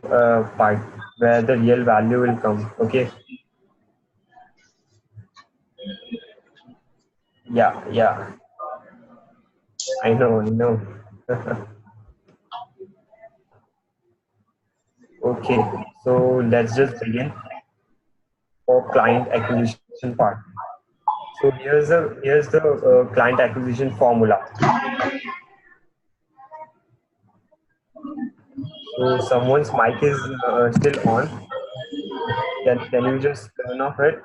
part where the real value will come. Okay. Yeah, yeah. I know, I know. Okay. So let's just begin for client acquisition part. So here's the client acquisition formula. So someone's mic is still on. Can you just turn off it?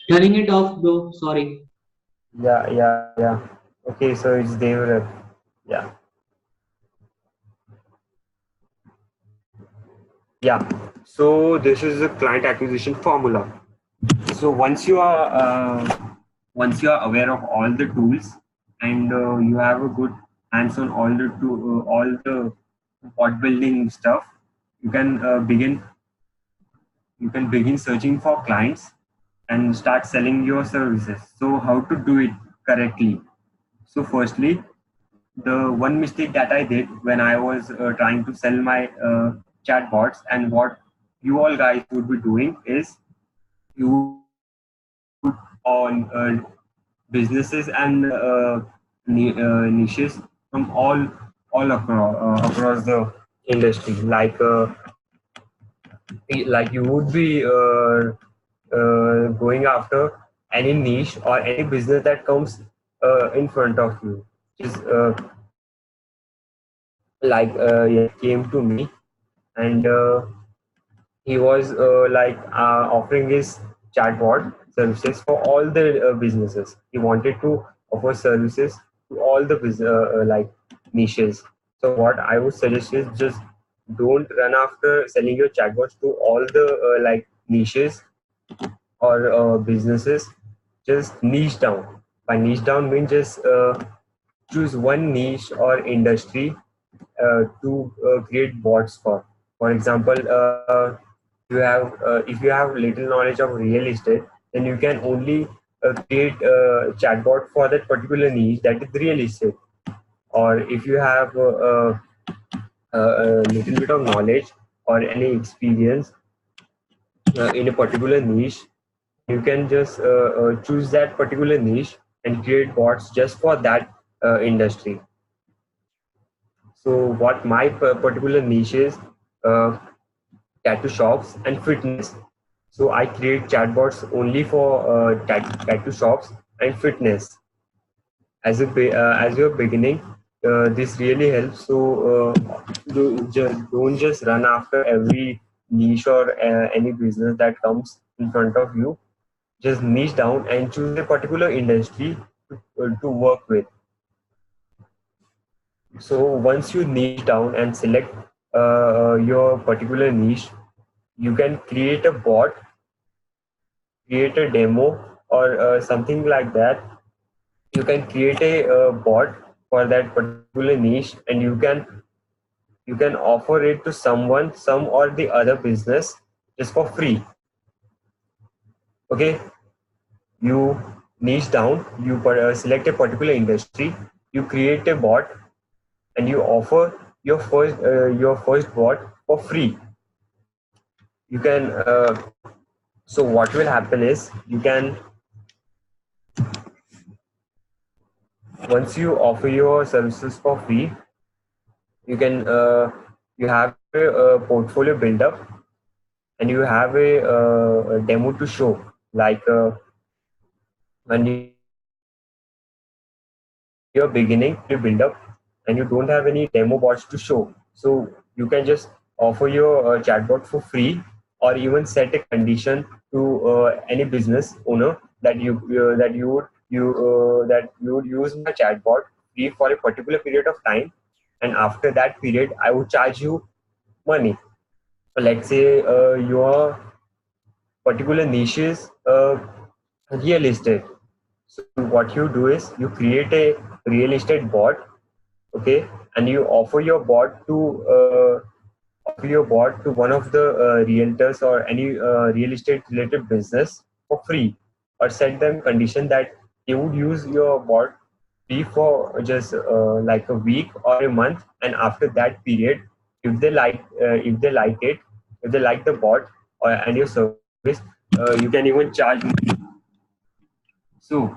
Turning it off, bro. Sorry. Yeah, yeah, yeah. Okay, so it's Devrat. Yeah, yeah. So this is the client acquisition formula. So once you are aware of all the tools, and you have a good hands on all the bot building stuff, you can begin searching for clients and start selling your services. So how to do it correctly? So firstly, the one mistake that I did when I was trying to sell my chatbots, and what you all guys would be doing, is you would on businesses and niches from all across the industry. Like you would be going after any niche or any business that comes in front of you. Just yeah, came to me, and he was offering his chatbot services for all the businesses. He wanted to offer services to all the niches. So what I would suggest is, just don't run after selling your chatbots to all the niches or businesses. Just niche down. By niche down means just choose one niche or industry to create bots for. For example, if you have little knowledge of real estate, then you can only create a chatbot for that particular niche, that is real estate. Or if you have a little bit of knowledge or any experience in a particular niche, you can just choose that particular niche and create bots just for that industry. So what my particular niche is, uh, tattoo shops and fitness. So I create chatbots only for tattoo shops and fitness. As you're beginning, this really helps. So don't just run after every niche or any business that comes in front of you. Just niche down and choose a particular industry to work with. So once you niche down and select your particular niche, you can create a bot, create a demo, or something like that. You can create a bot for that particular niche, and you can offer it to someone, some or the other business, just for free. Okay, you niche down, you select a particular industry, you create a bot, and you offer your first bot for free. You can so what will happen is, you can, once you offer your services for free, you can you have a portfolio build up, and you have a demo to show, like when you're beginning, you have a portfolio build up and you don't have any demo bots to show. So you can just offer your chatbot for free, or even set a condition to any business owner that that you would use my chatbot free for a particular period of time, and after that period I would charge you money. Let's say your particular niche is real estate. So what you do is, you create a real estate bot, okay, and you offer your bot to one of the realtors or any real estate related business for free, or set them condition that they would use your bot free for just like a week or a month, and after that period, if they like it, if they like the bot or and your service, you can even charge money. So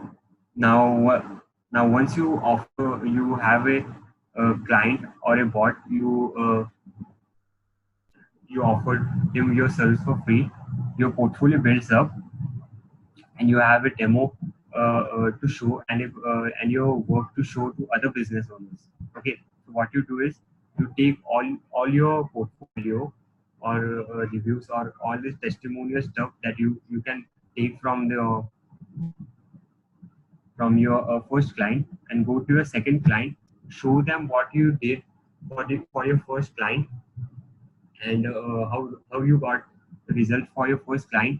now, now once you offer, you have a client or a bot, you offered him your service for free. Your portfolio builds up, and you have a demo to show, and your work to show to other business owners. Okay, so what you do is, you take all your portfolio or reviews or all this testimonial stuff that you can take from your first client, and go to your second client, show them what you did for your first client, and how you got the result for your first client.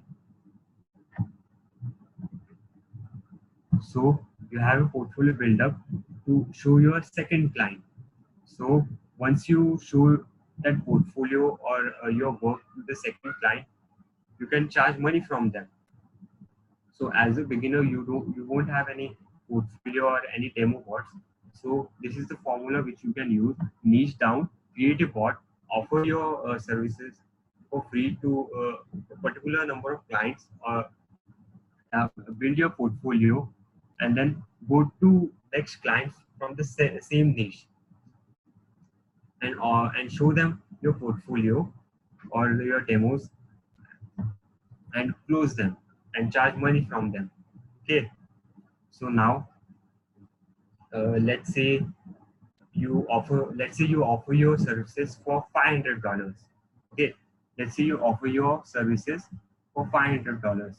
So you have a portfolio build up to show your second client. So once you show that portfolio or your work to the second client, you can charge money from them. So as a beginner, you won't have any portfolio or any demo bots. So this is the formula which you can use: niche down, create a bot, offer your services for free to a particular number of clients, or build your portfolio, and then go to next clients from the same niche, and show them your portfolio or your demos, and close them and charge money from them. Okay, so now let's say let's say you offer your services for $500. Okay, let's say you offer your services for $500.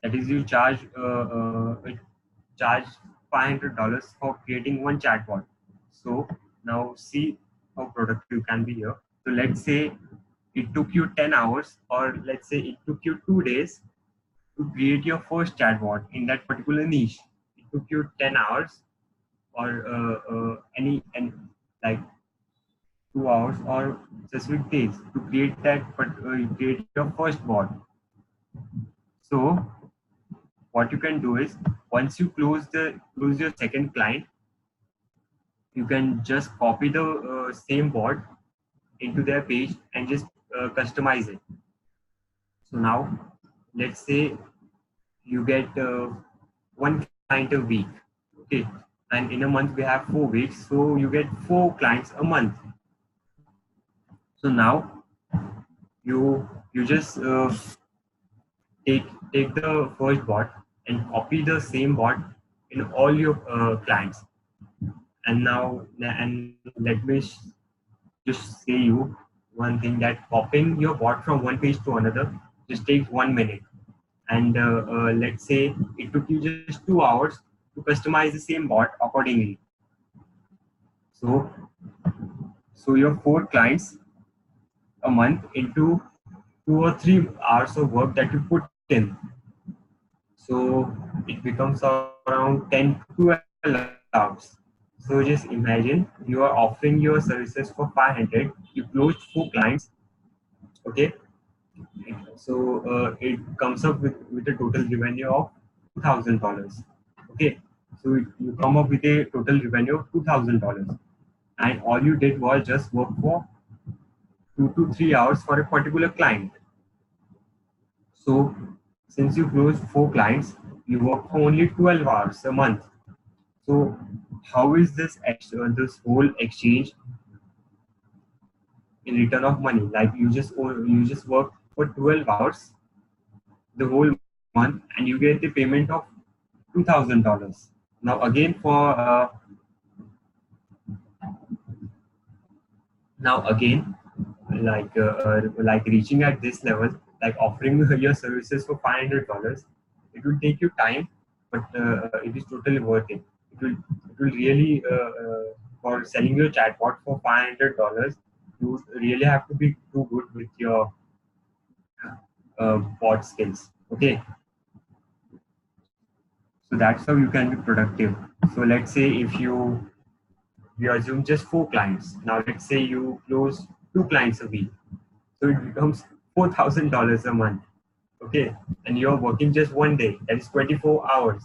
That is, you charge $500 for creating one chatbot. So now see how productive you can be here. So let's say it took you 10 hours, or let's say it took you 2 days to create your first chatbot in that particular niche. It took you 10 hours, or any like 2 hours or specific days to create but create your first bot. So what you can do is, once you close your second client, you can just copy the same bot into their page and just customize it. So now, let's say you get one client a week, okay, and in a month we have 4 weeks, so you get 4 clients a month. So now you just take the first bot and copy the same bot in all your clients. And now and let me just say you one thing, that copying your bot from one page to another just takes 1 minute. And let's say it took you just 2 hours to customize the same bot accordingly. So so your 4 clients a month into 2 or 3 hours of work that you put in. So it becomes around 10 to 12 hours. So just imagine you are offering your services for 500, you closed 4 clients, okay? So it comes up with a total revenue of $2,000. Okay, so you come up with a total revenue of $2,000, and all you did was just work for 2 to 3 hours for a particular client. So since you closed 4 clients, you work for only 12 hours a month. So how is this whole exchange in return of money? Like you just work for 12 hours the whole month and you get the payment of $2,000. Now again again, like reaching at this level, like offering your services for $500, it will take you time, but it is totally worth it. It will really for selling your chatbot for $500, you really have to be too good with your bot skills. Okay, so that's how you can be productive. So let's say if you assume just 4 clients. Now let's say you close 2 clients a week. So it becomes $4,000 a month. Okay. And you're working just one day. That is 24 hours.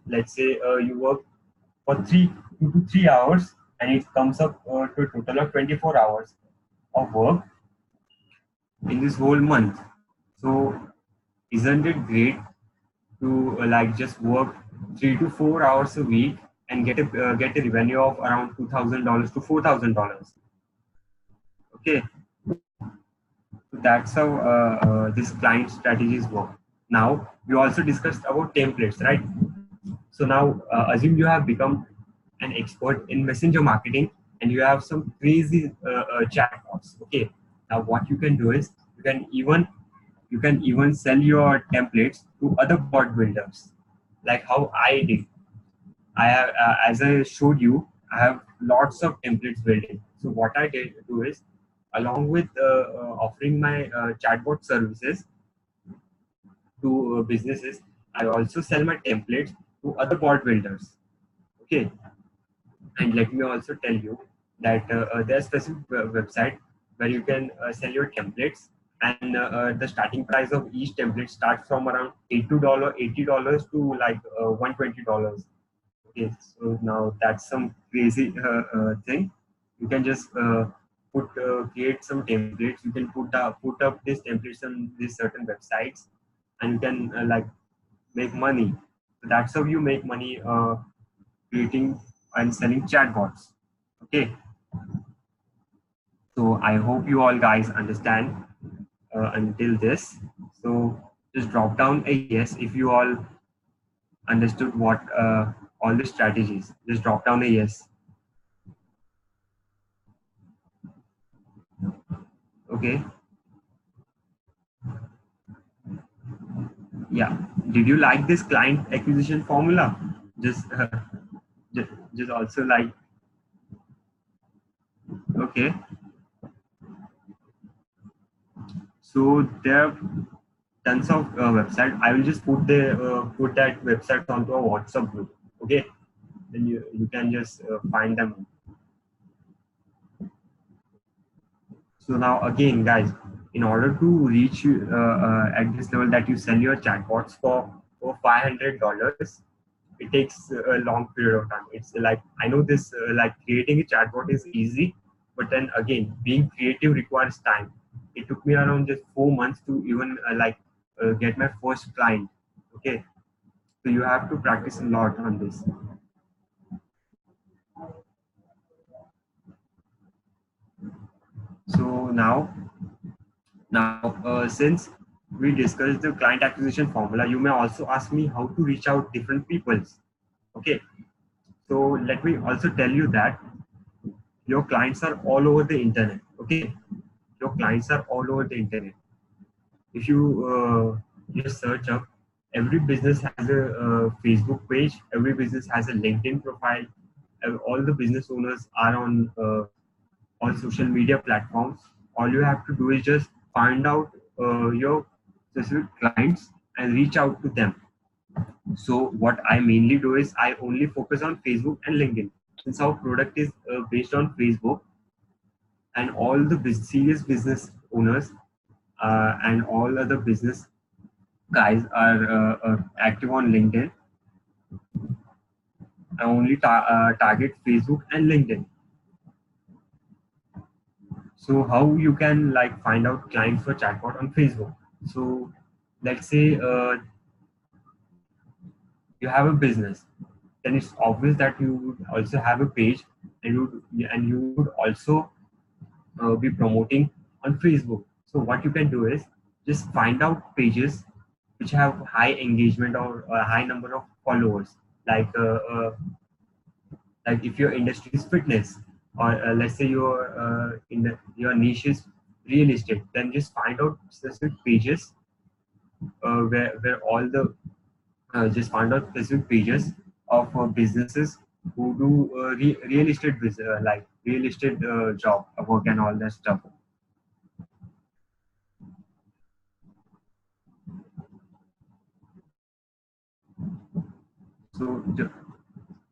Let's say you work for 2 to 3 hours and it comes up to a total of 24 hours of work in this whole month. So isn't it great to like just work 3 to 4 hours a week and get a revenue of around $2,000 to $4,000? Okay, so that's how this client strategies work. Now we also discussed about templates, right? So now assume you have become an expert in messenger marketing and you have some crazy chatbots. Okay, now what you can do is you can even sell your templates to other bot builders, like how I did. I have, as I showed you, I have lots of templates built in. So what I did do is, along with offering my chatbot services to businesses, I also sell my templates to other bot builders. Okay, and let me also tell you that there's specific website where you can sell your templates, and the starting price of each template starts from around $80 to like $120. Okay, so now that's some crazy thing. You can just create some templates. You can put up these templates on these certain websites, and you can like make money. So that's how you make money creating and selling chatbots. Okay, so I hope you all guys understand until this. So just drop down a yes if you all understood what all the strategies. Just drop down a yes. Okay. Yeah. Did you like this client acquisition formula? Just, just also like, okay. So there are tons of website. I will just put that website onto a WhatsApp group. Okay. Then you can just find them. So now again, guys, in order to reach at this level that you sell your chatbots for $500, it takes a long period of time. It's like, I know this like creating a chatbot is easy, But then again, being creative requires time. It took me around just 4 months to even get my first client. Okay, so you have to practice a lot on this. So now, since we discussed the client acquisition formula, you may also ask me how to reach out different peoples. Okay, so let me also tell you that your clients are all over the internet. Okay, your clients are all over the internet. If you just search up, every business has a Facebook page, every business has a LinkedIn profile, all the business owners are on social media platforms. All you have to do is just find out your specific clients and reach out to them. So what I mainly do is I only focus on Facebook and LinkedIn. Since our product is based on Facebook, and all the serious business owners and all other business guys are active on LinkedIn, I only target Facebook and LinkedIn. So how you can like find out clients for chatbot on Facebook? So let's say you have a business, then it's obvious that you would also have a page, and you would also be promoting on Facebook. So what you can do is just find out pages which have high engagement or a high number of followers. Like like if your industry is fitness, or let's say your niche is real estate, then just find out specific pages where all the just find out specific pages of businesses who do real estate business, like real estate job work and all that stuff. So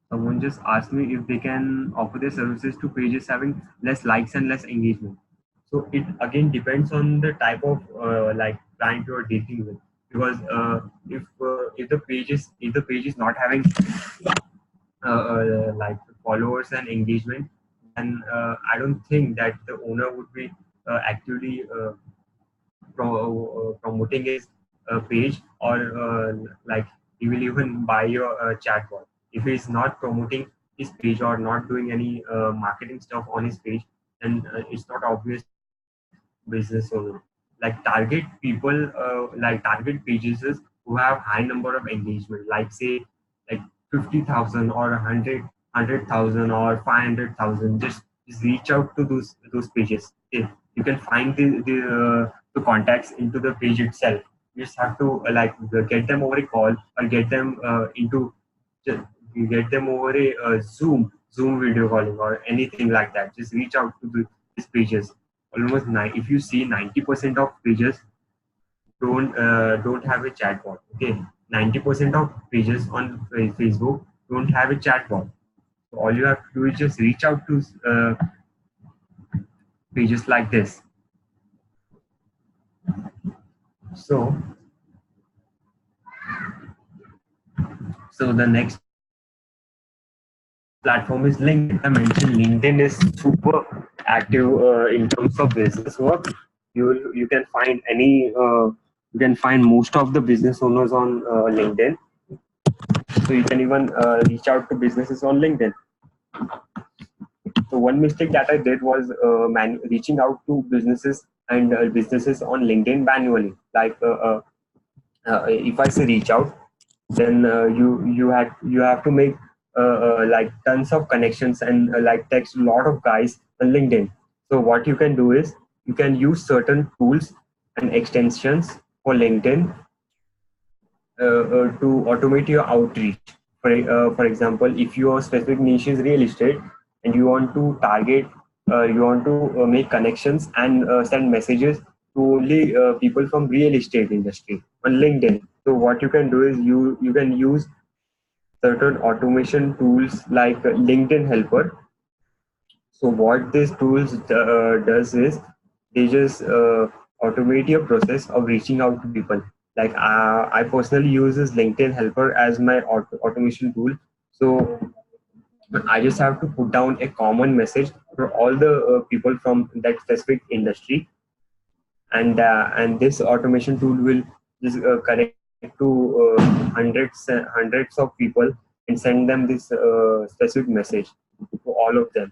someone just asked me if they can offer their services to pages having less likes and less engagement. So it again depends on the type of like client you are dealing with. Because if the page is not having like followers and engagement, then I don't think that the owner would be actively promoting his page, or like he will even buy your chatbot. If he's not promoting his page or not doing any marketing stuff on his page, then it's not obvious business owner. Like target people, like target pages who have high number of engagement, like say like 50,000 or 100,000 or 500,000. Just reach out to those pages. Okay. You can find the contacts into the page itself. You just have to get them over a call, or get them into just you get them over a Zoom video calling or anything like that. Just reach out to these pages. Almost if you see 90% of pages don't have a chatbot. Okay, 90% of pages on Facebook don't have a chatbot. So all you have to do is just reach out to pages like this. So the next platform is LinkedIn. I mentioned LinkedIn is super active in terms of business work. You can find you can find most of the business owners on LinkedIn. So you can even reach out to businesses on LinkedIn. So one mistake that I did was reaching out to businesses on LinkedIn manually. If I say reach out, then you have to make like tons of connections and like text a lot of guys on LinkedIn. So what you can do is you can use certain tools and extensions for LinkedIn to automate your outreach. For example, if your specific niche is real estate and you want to you want to make connections and send messages to only people from real estate industry on LinkedIn. So what you can do is you can use certain automation tools like LinkedIn Helper. So what these tools does is they just automate your process of reaching out to people. Like I personally use this LinkedIn Helper as my automation tool. So I just have to put down a common message for all the people from that specific industry, and this automation tool will just connect to hundreds of people and send them this specific message to all of them.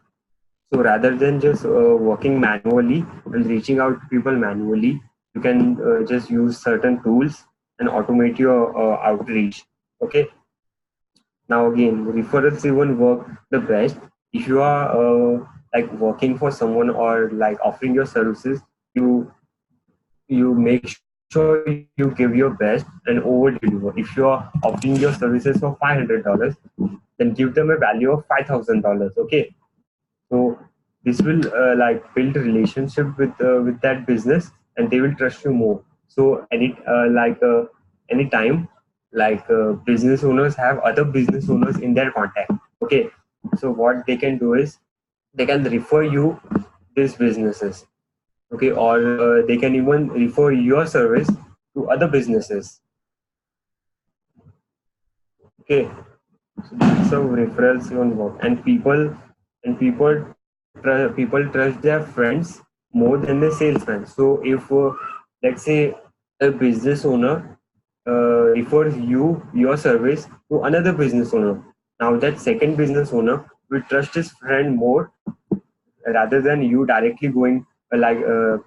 So rather than just working manually and reaching out to people manually, you can just use certain tools and automate your outreach. Okay. Now again, referrals even work the best if you are like working for someone or like offering your services. You make sure you give your best and over deliver. If you are offering your services for $500, then give them a value of $5,000. Okay, so this will like build a relationship with that business, and they will trust you more. So anytime, like business owners have other business owners in their contact. Okay, so what they can do is they can refer you these businesses. Okay, or they can even refer your service to other businesses. Okay, so that's how referrals even work. And people trust their friends more than the salesman. So if let's say a business owner refers your service to another business owner, now that second business owner will trust his friend more rather than you directly going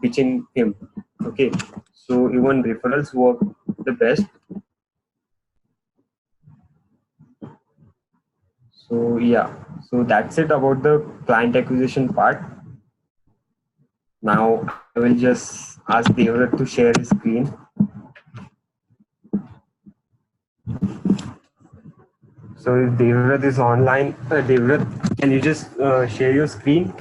pitching him. Okay, so even referrals work the best. So yeah, so that's it about the client acquisition part. Now I will just ask Devrat to share his screen. So if Devrat is online, Devrat, can you just share your screen?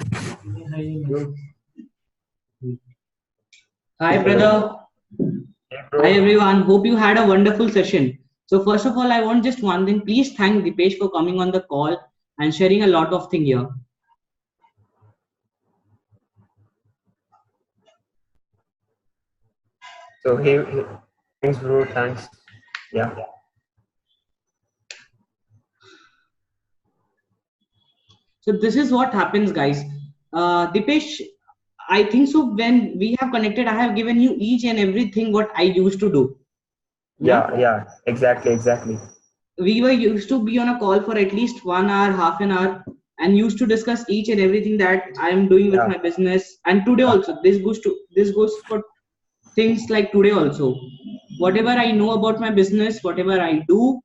Hi, brother. Hey Hi, bro. everyone. Hope you had a wonderful session. So, first of all, I want just one thing. Please thank Dipesh for coming on the call and sharing a lot of things here. So hey, thanks bro, thanks. Yeah. So, this is what happens, guys. Dipesh, I think so. When we have connected, I have given you each and everything what I used to do. Yeah. Yeah, exactly. We were used to be on a call for at least 1 hour, half an hour, and used to discuss each and everything that I am doing with Yeah, my business. And today yeah, also, this goes for things like today also. Whatever I know about my business, whatever I do,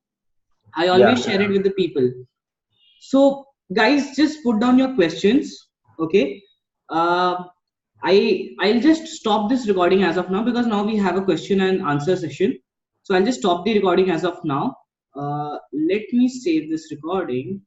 I always share yeah. it with the people. So, guys, just put down your questions. Okay. Uh, I'll just stop this recording as of now because now we have a question and answer session. So I'll just stop the recording as of now. Let me save this recording.